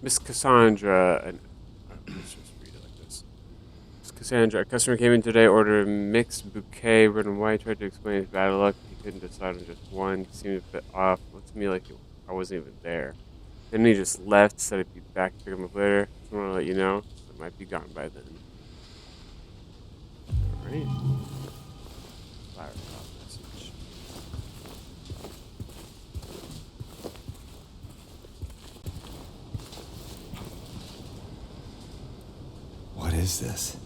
Miss Cassandra. Let's just read it like this. Miss Cassandra, a customer came in today, ordered a mixed bouquet, red and white, tried to explain his bad luck. He couldn't decide on just one. He seemed a bit off. Looked to me like I wasn't even there. Then he just left, said I'd be back to pick him up later. Just want to let you know, I might be gone by then. Alright. Firefox message. What is this?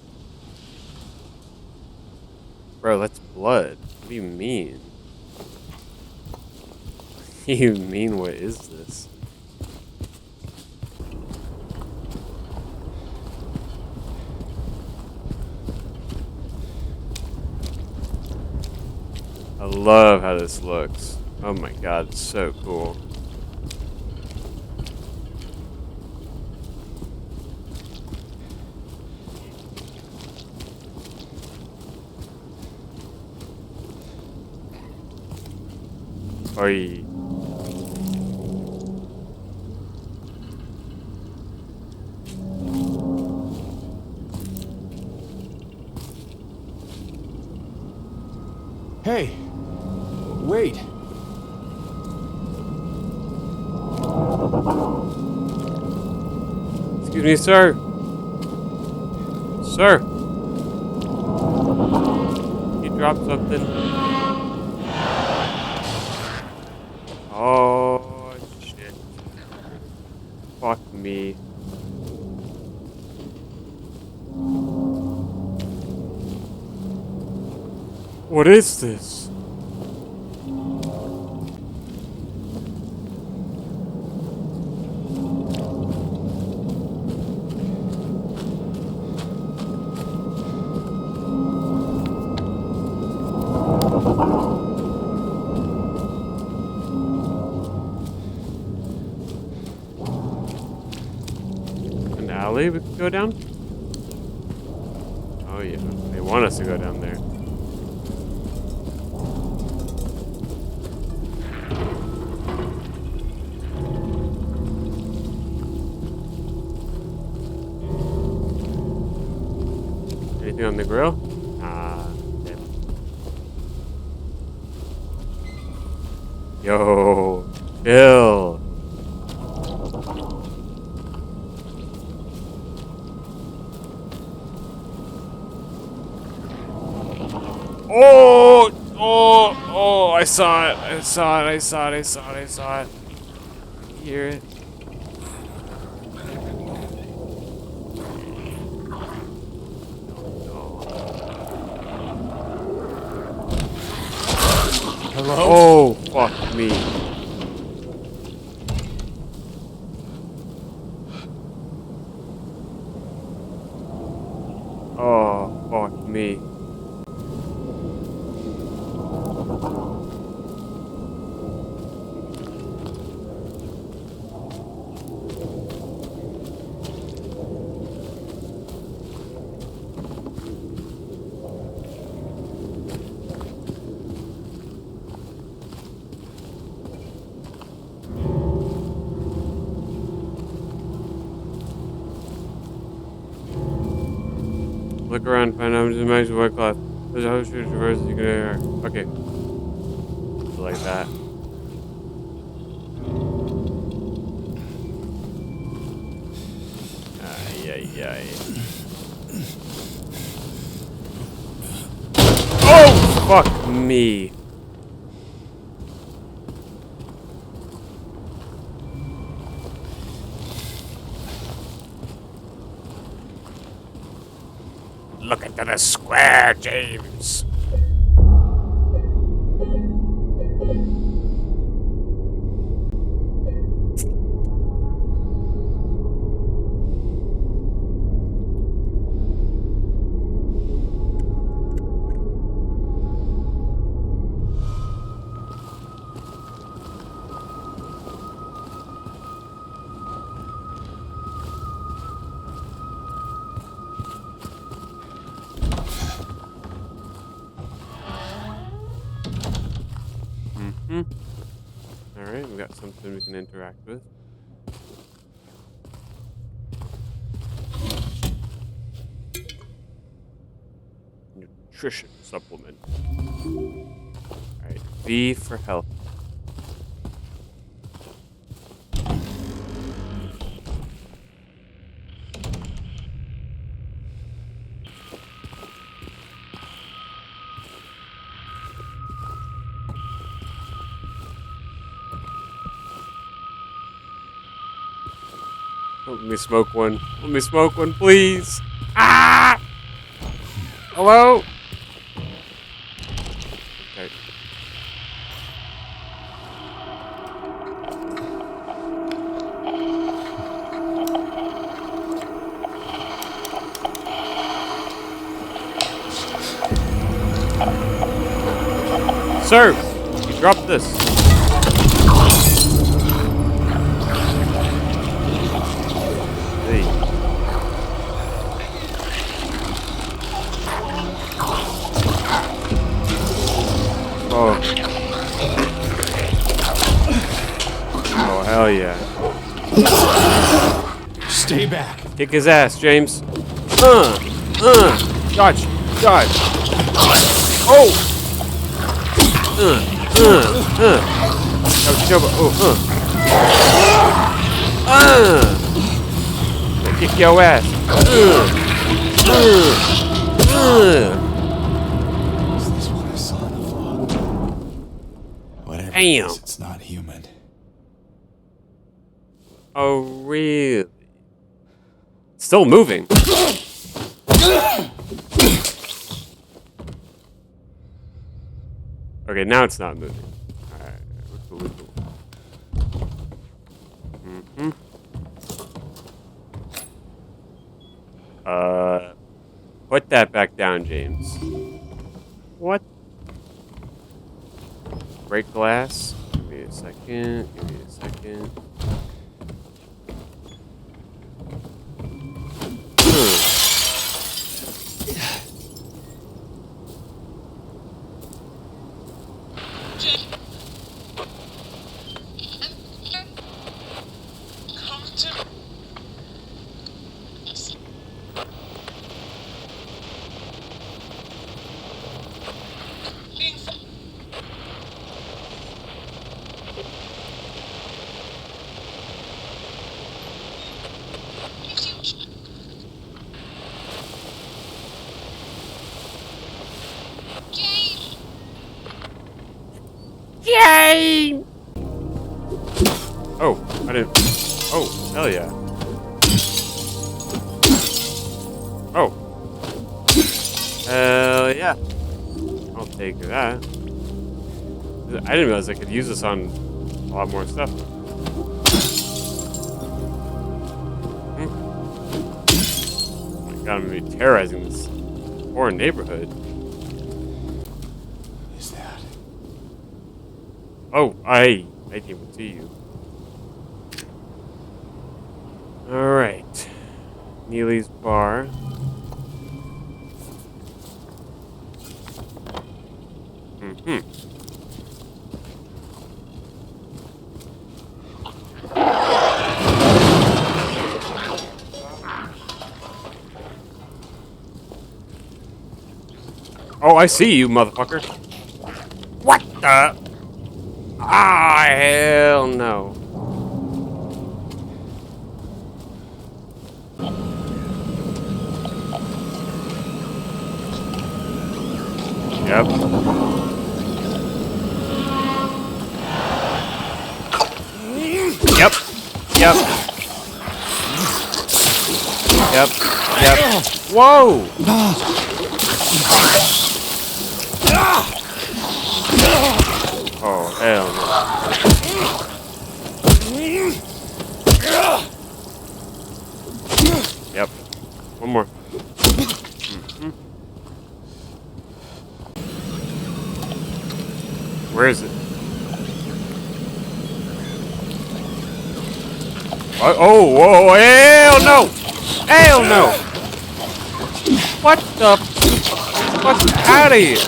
Bro, that's blood. What do you mean? What do you mean, what is this? I love how this looks. Oh my god, it's so cool. Oi. Hey! Wait! Excuse me, sir. Sir. You dropped something. Oh, shit. Fuck me. What is this? An alley we could go down? Oh yeah, they want us to go down there. Anything on the grill? Ah, damn. Yo, chill. Oh, oh, oh, I saw it. I saw it. I saw it. I saw it. I saw it. Hear it. Hello? Oh, fuck me. Oh, fuck me. Look around, find out the match white cloth. There's a host of reverse you can hear. Okay. Like that. Ay. Oh, fuck me. Look into the square, James. Alright, we got something we can interact with. Nutrition supplement. Alright, V for health. Let me smoke one. Let me smoke one, please. Ah! Hello? Okay. Sir, you dropped this. Oh. Stay back. Kick his ass, James. Dodge. Dodge. Oh! Kick your ass. Is this what I saw in the fog? Whatever it Damn. is, it's not human. Oh, really? Still moving. Okay, now it's not moving. Alright, we're cool. Put that back down, James. What? Break glass? Give me a second. Jane! Oh, I didn't. Oh, hell yeah. Oh. Hell yeah. I'll take that. I didn't realize I could use this on a lot more stuff. Oh my god, I'm gonna be terrorizing this poor neighborhood. Is that? Oh, I didn't even see you. Alright. Neely's bar. Oh, I see you, motherfucker. What the? Ah, hell no. Yep. Yep. Yep. Yep. Yep. Whoa! Oh, hell no. Yep. One more. Where is it? Oh, whoa, hell no! Hell no! What the? What's out of here?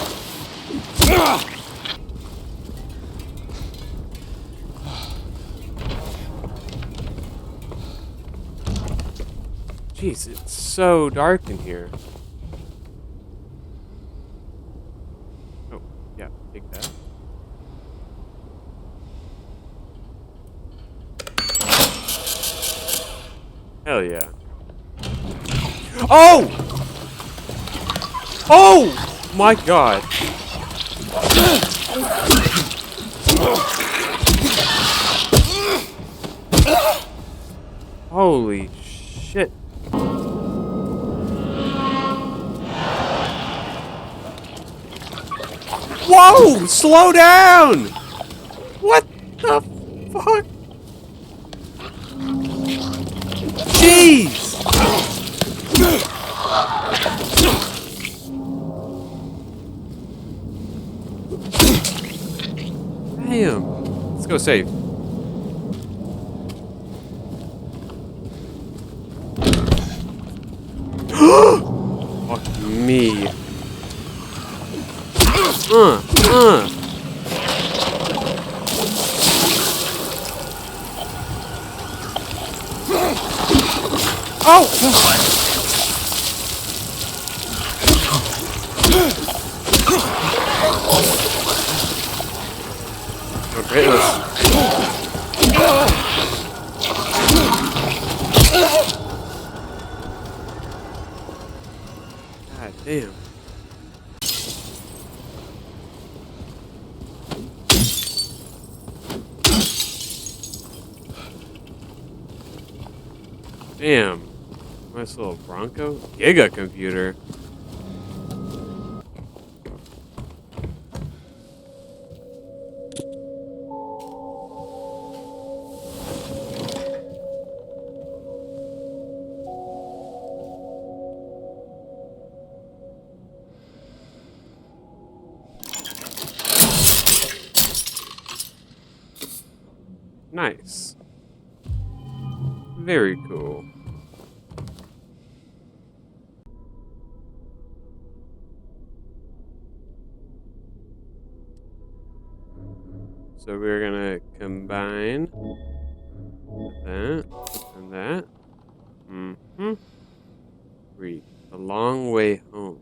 Jeez, it's so dark in here. Oh, yeah, take that. Hell yeah. Oh! Oh! My god. Holy shit. Whoa! Slow down! What the fuck? Jeez! Damn. Let's go save. Fuck me. Okay, let's... God damn. Damn. Nice little Bronco. Giga computer. Nice. Very cool. So we're gonna combine that and that. Mm-hmm. Read The Long Way Home.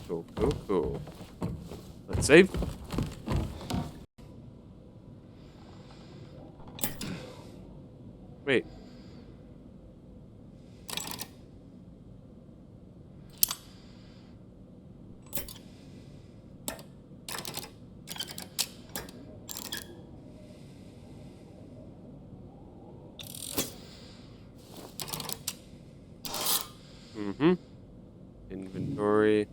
Cool, cool, cool. Let's save. Wait. Mm-hmm. Inventory.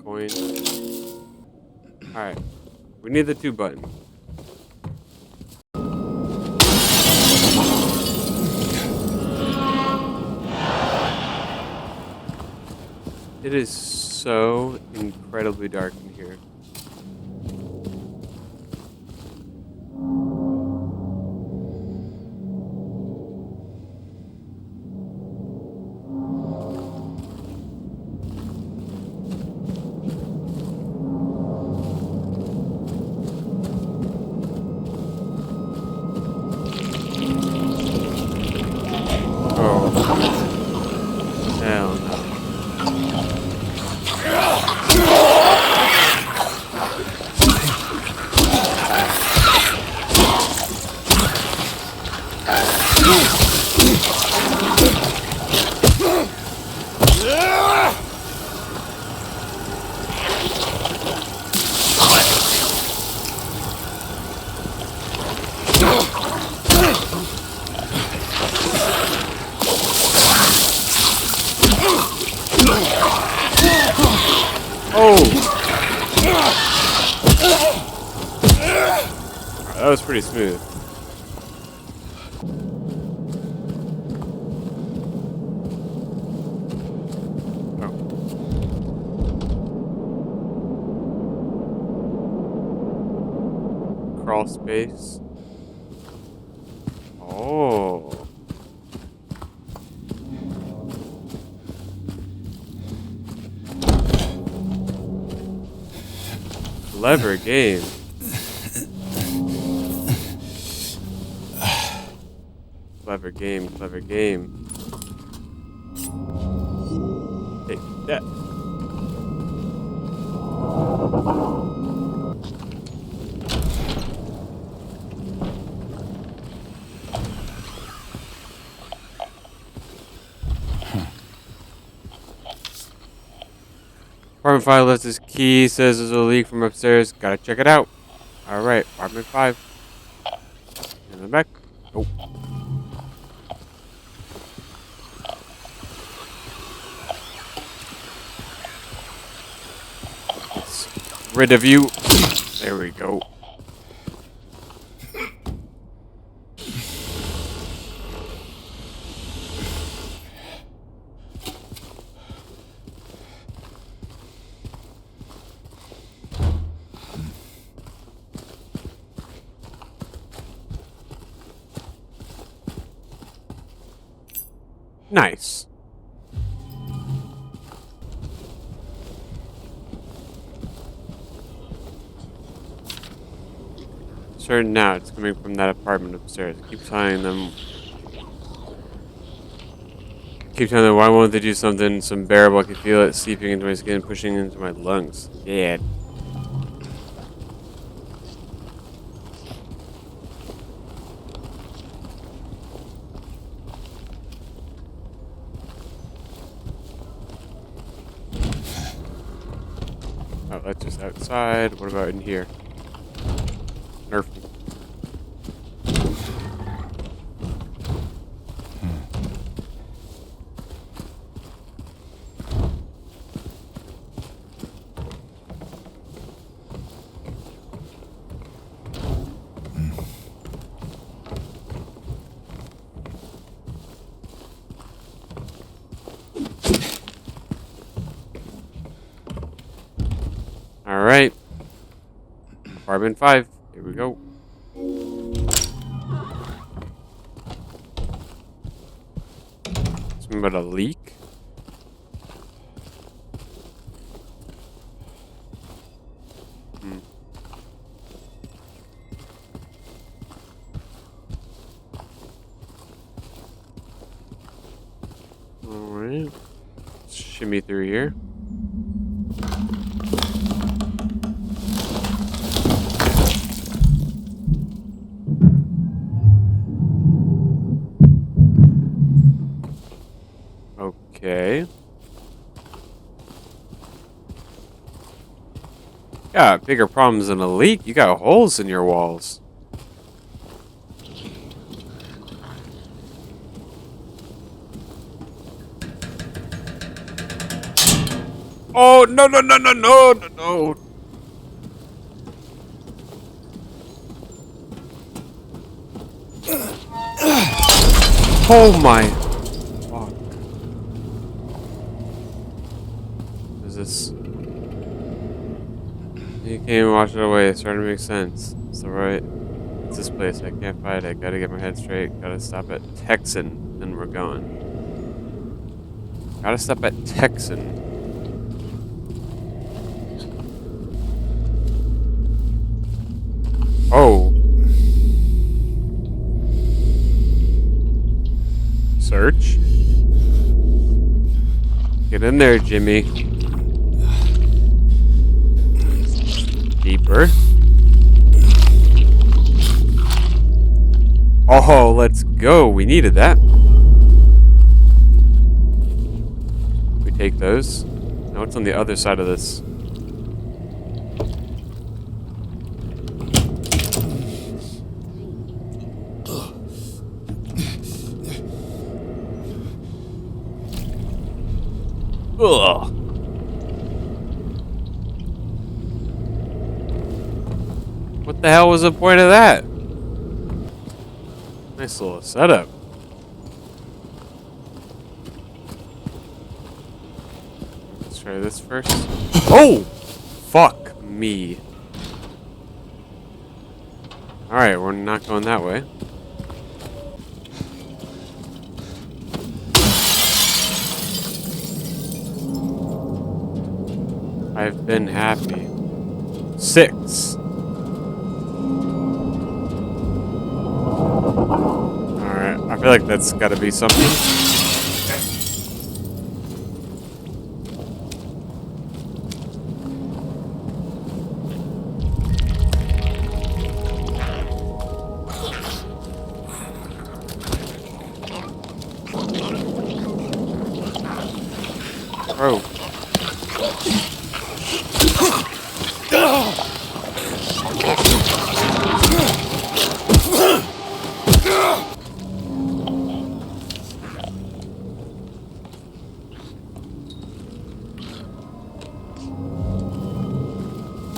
Coin. Alright. We need the 2 buttons. It is so incredibly dark in here. Hell no. That was pretty smooth. Crawl space. Oh. Clever game. Clever game, clever game. Take that. Apartment 5 left his key, says there's a leak from upstairs. Gotta check it out. Alright, apartment 5. In the back. Oh. Let's rid of you. There we go. Nice. Certain now it's coming from that apartment upstairs. Keep telling them why won't they do something some bearable? I can feel it seeping into my skin, pushing into my lungs. Yeah. Oh, that's just outside. What about in here? Nerf. Alright. Apartment 5. Here we go. Something about a leak? Alright. Shimmy through here. Okay. Got bigger problems than a leak. You got holes in your walls. Oh, no, no, no, no, no, no, no. Oh my. Fuck. What is this? You can't wash it away. It's starting to make sense. It's alright. It's this place. I can't fight it. Gotta get my head straight. Gotta stop at Texan. Then we're going. Gotta stop at Texan. Oh. Search. Get in there, Jimmy. Deeper. Oh, let's go. We needed that. We take those. Now what's on the other side of this? Ugh. What the hell was the point of that? Nice little setup. Let's try this first. Oh! Fuck me. Alright, we're not going that way. I've been happy. 6. Alright, I feel like that's gotta be something. Bro.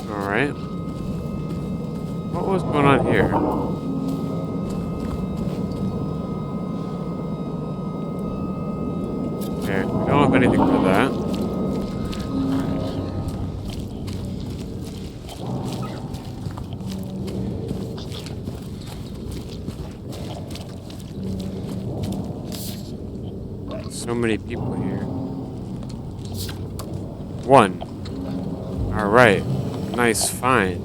Alright. What was going on here? Okay, we don't have anything for that. so many people here. One. Alright. Nice find.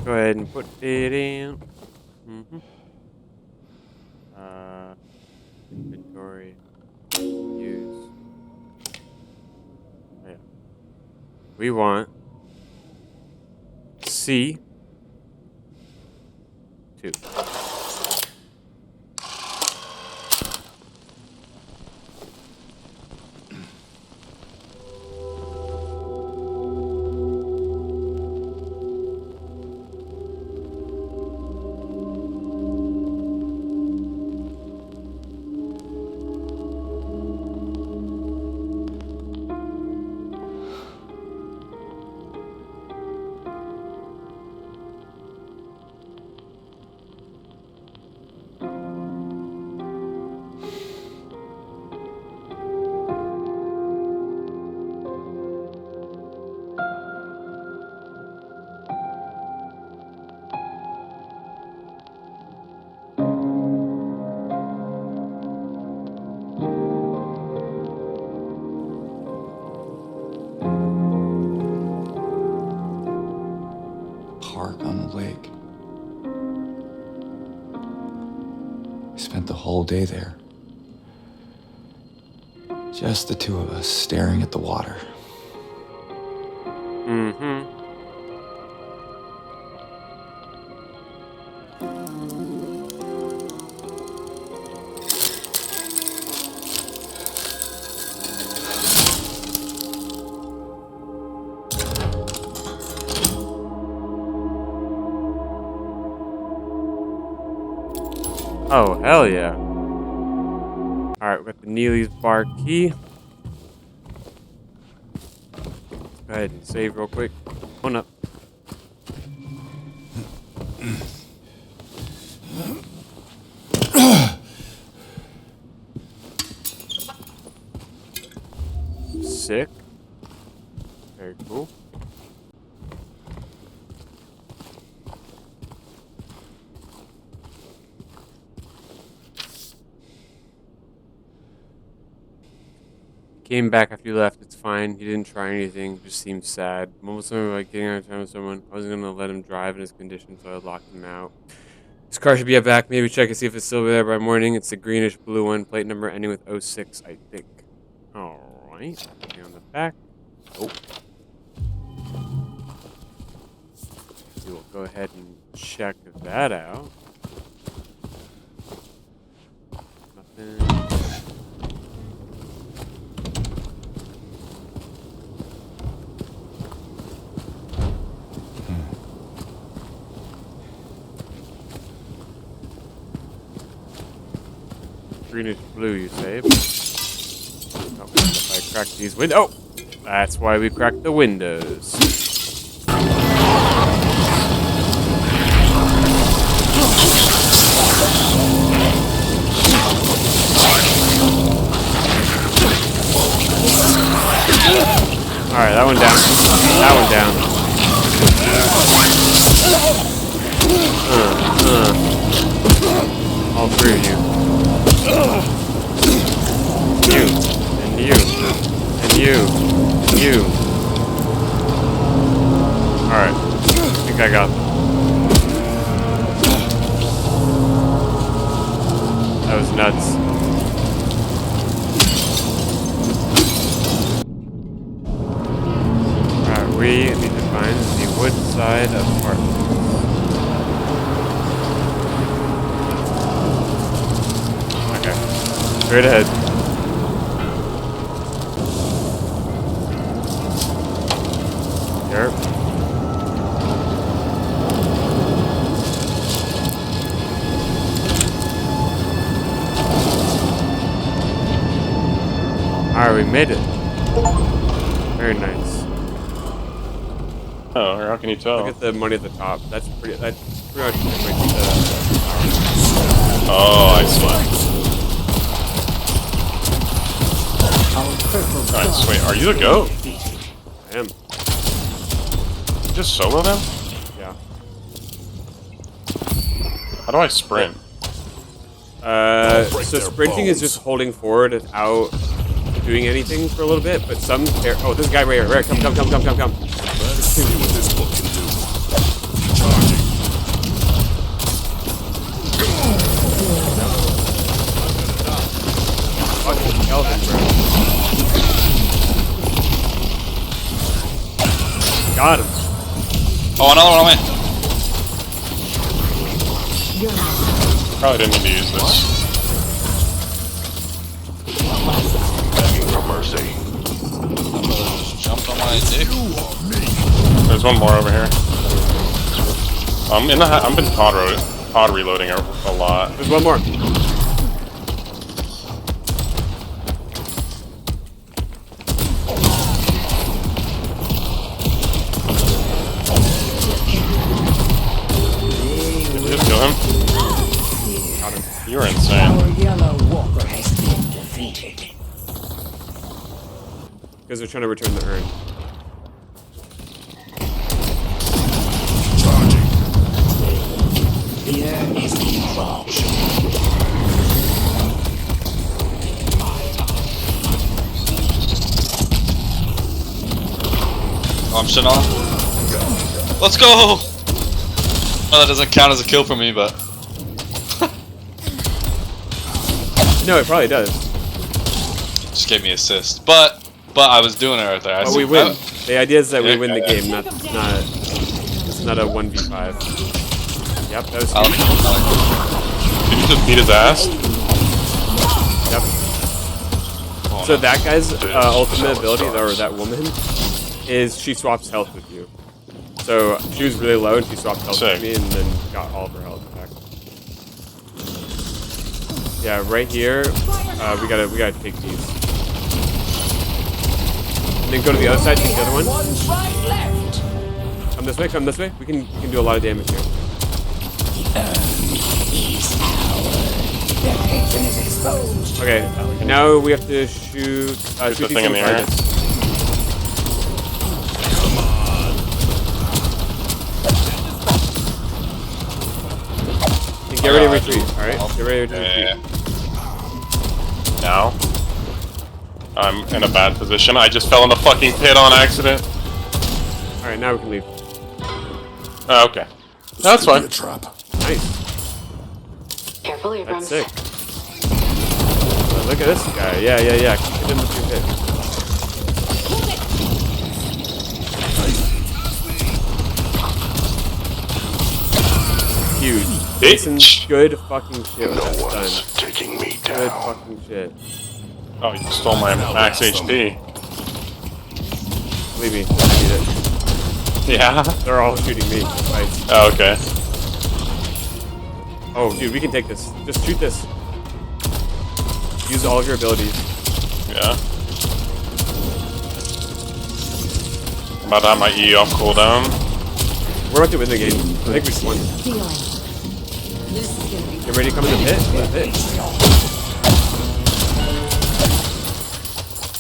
Go ahead and put it in. Inventory. Use. Yeah. We want C2. Park on the lake. We spent the whole day there. Just the two of us staring at the water. Oh, hell yeah. Alright, we got the Neely's bar key. Go ahead and save real quick. One up. Sick. Very cool. Came back after you left. It's fine. He didn't try anything. Just seemed sad. Almost like getting out of time with someone. I wasn't gonna let him drive in his condition, so I locked him out. This car should be at back. Maybe check and see if it's still there by morning. It's the greenish blue one. Plate number ending with 06, I think. Alright. On the back. Oh. We'll go ahead and check that out. Nothing. Greenish blue, you say? Oh, if I crack these windows. Oh! That's why we cracked the windows. Alright, that one down. That one down. All three of you. You. And you. And you. You. Alright. I think I got them. That was nuts. Alright, we need to find the Woodside apartment. Okay. Straight ahead. Yep. Alright, we made it. Very nice. Oh, how can you tell? Look at the money at the top. That's pretty much the... Oh, I see. Nice. Wait, are you the goat? I am. just solo them? Yeah. How do I sprint? So sprinting is just holding forward without doing anything for a little bit, but some oh, this guy right here, right, come. Let's see what this book can do. Charging. Fucking Kelvin, bro. Got him. Oh, another one on me. Probably didn't need to use this. Begging for mercy. Just jumped on my dick. There's one more over here. I've been pod reloading a lot. There's one more. Did we just kill him? Got him. You were insane. Our yellow walker has been defeated. Because they're trying to return the urn. Charging. Here is the vault. Oh, I'm shitting on him. Let's go! Well, that doesn't count as a kill for me, but... No, it probably does. Just gave me assist. But I was doing it right there. But we win. The idea is that we win the game, not it's not a 1v5. Yep, that was huge. Did you just beat his ass? Yep. So that guy's ultimate ability, or that woman, is she swaps health with you. So she was really low and she swapped health Sick. with me and then got all of her health back. Yeah, right here, we gotta take these. And then go to the other side, take the other one. One fight left. Come this way. We can do a lot of damage here. The patron is exposed. Okay, now we have to shoot the shoot thing in the air. targets. Get ready to retreat, alright? Get ready to retreat. Now? I'm in a bad position. I just fell in the fucking pit on accident. Alright, now we can leave. Oh, okay. That's Could be fine. a trap. Nice. Careful, Abrams. That's sick. Look at this guy. Yeah. Hit him with your hit. Huge. Jason's good fucking shit with No that one's stun. taking me Good down. fucking shit. Oh, you stole my max HP. Believe me, I need it. Yeah? They're all shooting me. Nice. Oh, okay. Oh, dude, we can take this. Just shoot this. Use all of your abilities. Yeah. I'm about to have my E off cooldown. We're about to win the game. I think we just won. Get ready to come in the pit? Come in the pit.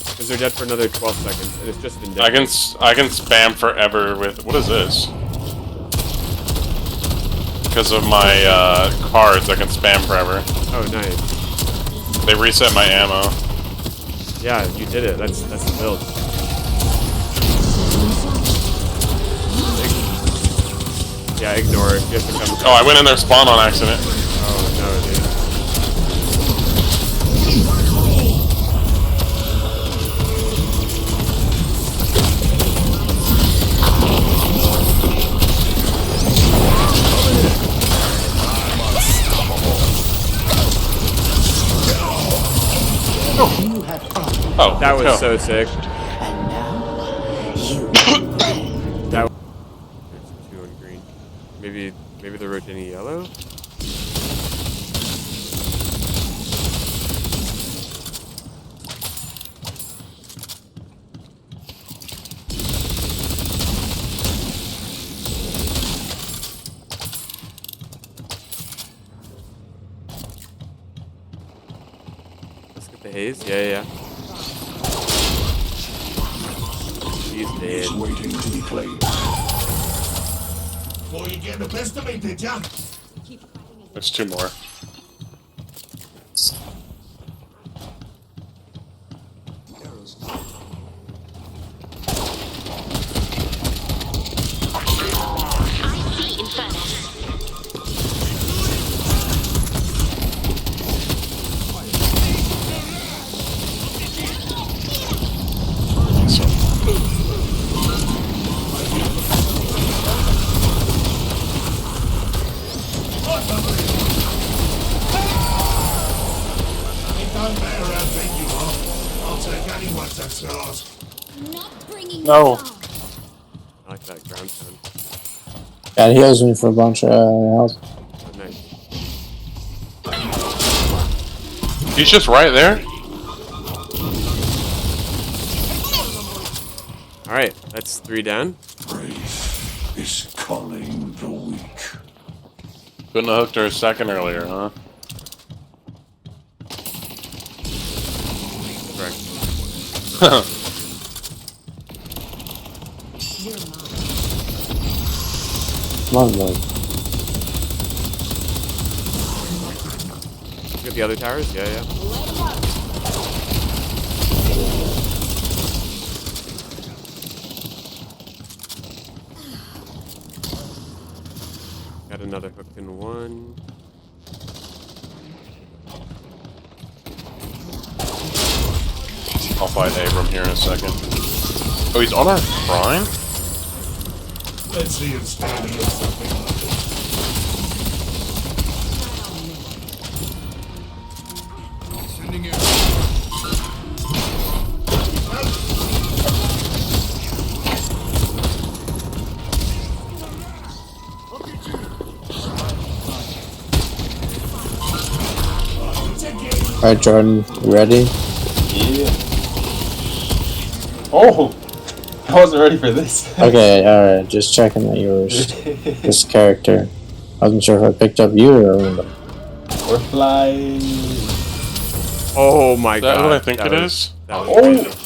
Because they're dead for another 12 seconds, and it's just been dead. I can spam forever with... What is this? Because of my cards, I can spam forever. Oh, nice. They reset my ammo. Yeah, you did it. That's the build. Yeah, ignore it. You have to come. Oh, I went in their spawn on accident. Oh, no, dude. You have conquered, Oh, That was no. so sick. and now you That was... There's two on green. Maybe they're rotating yellow? Let's get the haze. Yeah. He's dead. He's waiting to be played. before you get the best of me, did ya? There's 2 more. It don't matter how big you are. I'll take anyone to start. No. I like that ground sound. Yeah, it heals me for a bunch of health. Oh, nice. He's just right there. Alright, that's 3 down. Grace is calling the weak. Couldn't have hooked her a second earlier, huh? Correct. Come on, man. You got the other towers? Yeah, yeah. Got another hook in 1. I'll fight Abram here in a second. Oh, he's on our prime? Let's see him standing or something like this. Sending it. Alright, Jordan, you ready? Yeah. Oh! I wasn't ready for this. Okay, alright, just checking that you were this character. I wasn't sure if I picked up you or Linda. We're flying. Oh my Is that god. what I think that it was- is? That was Oh! crazy.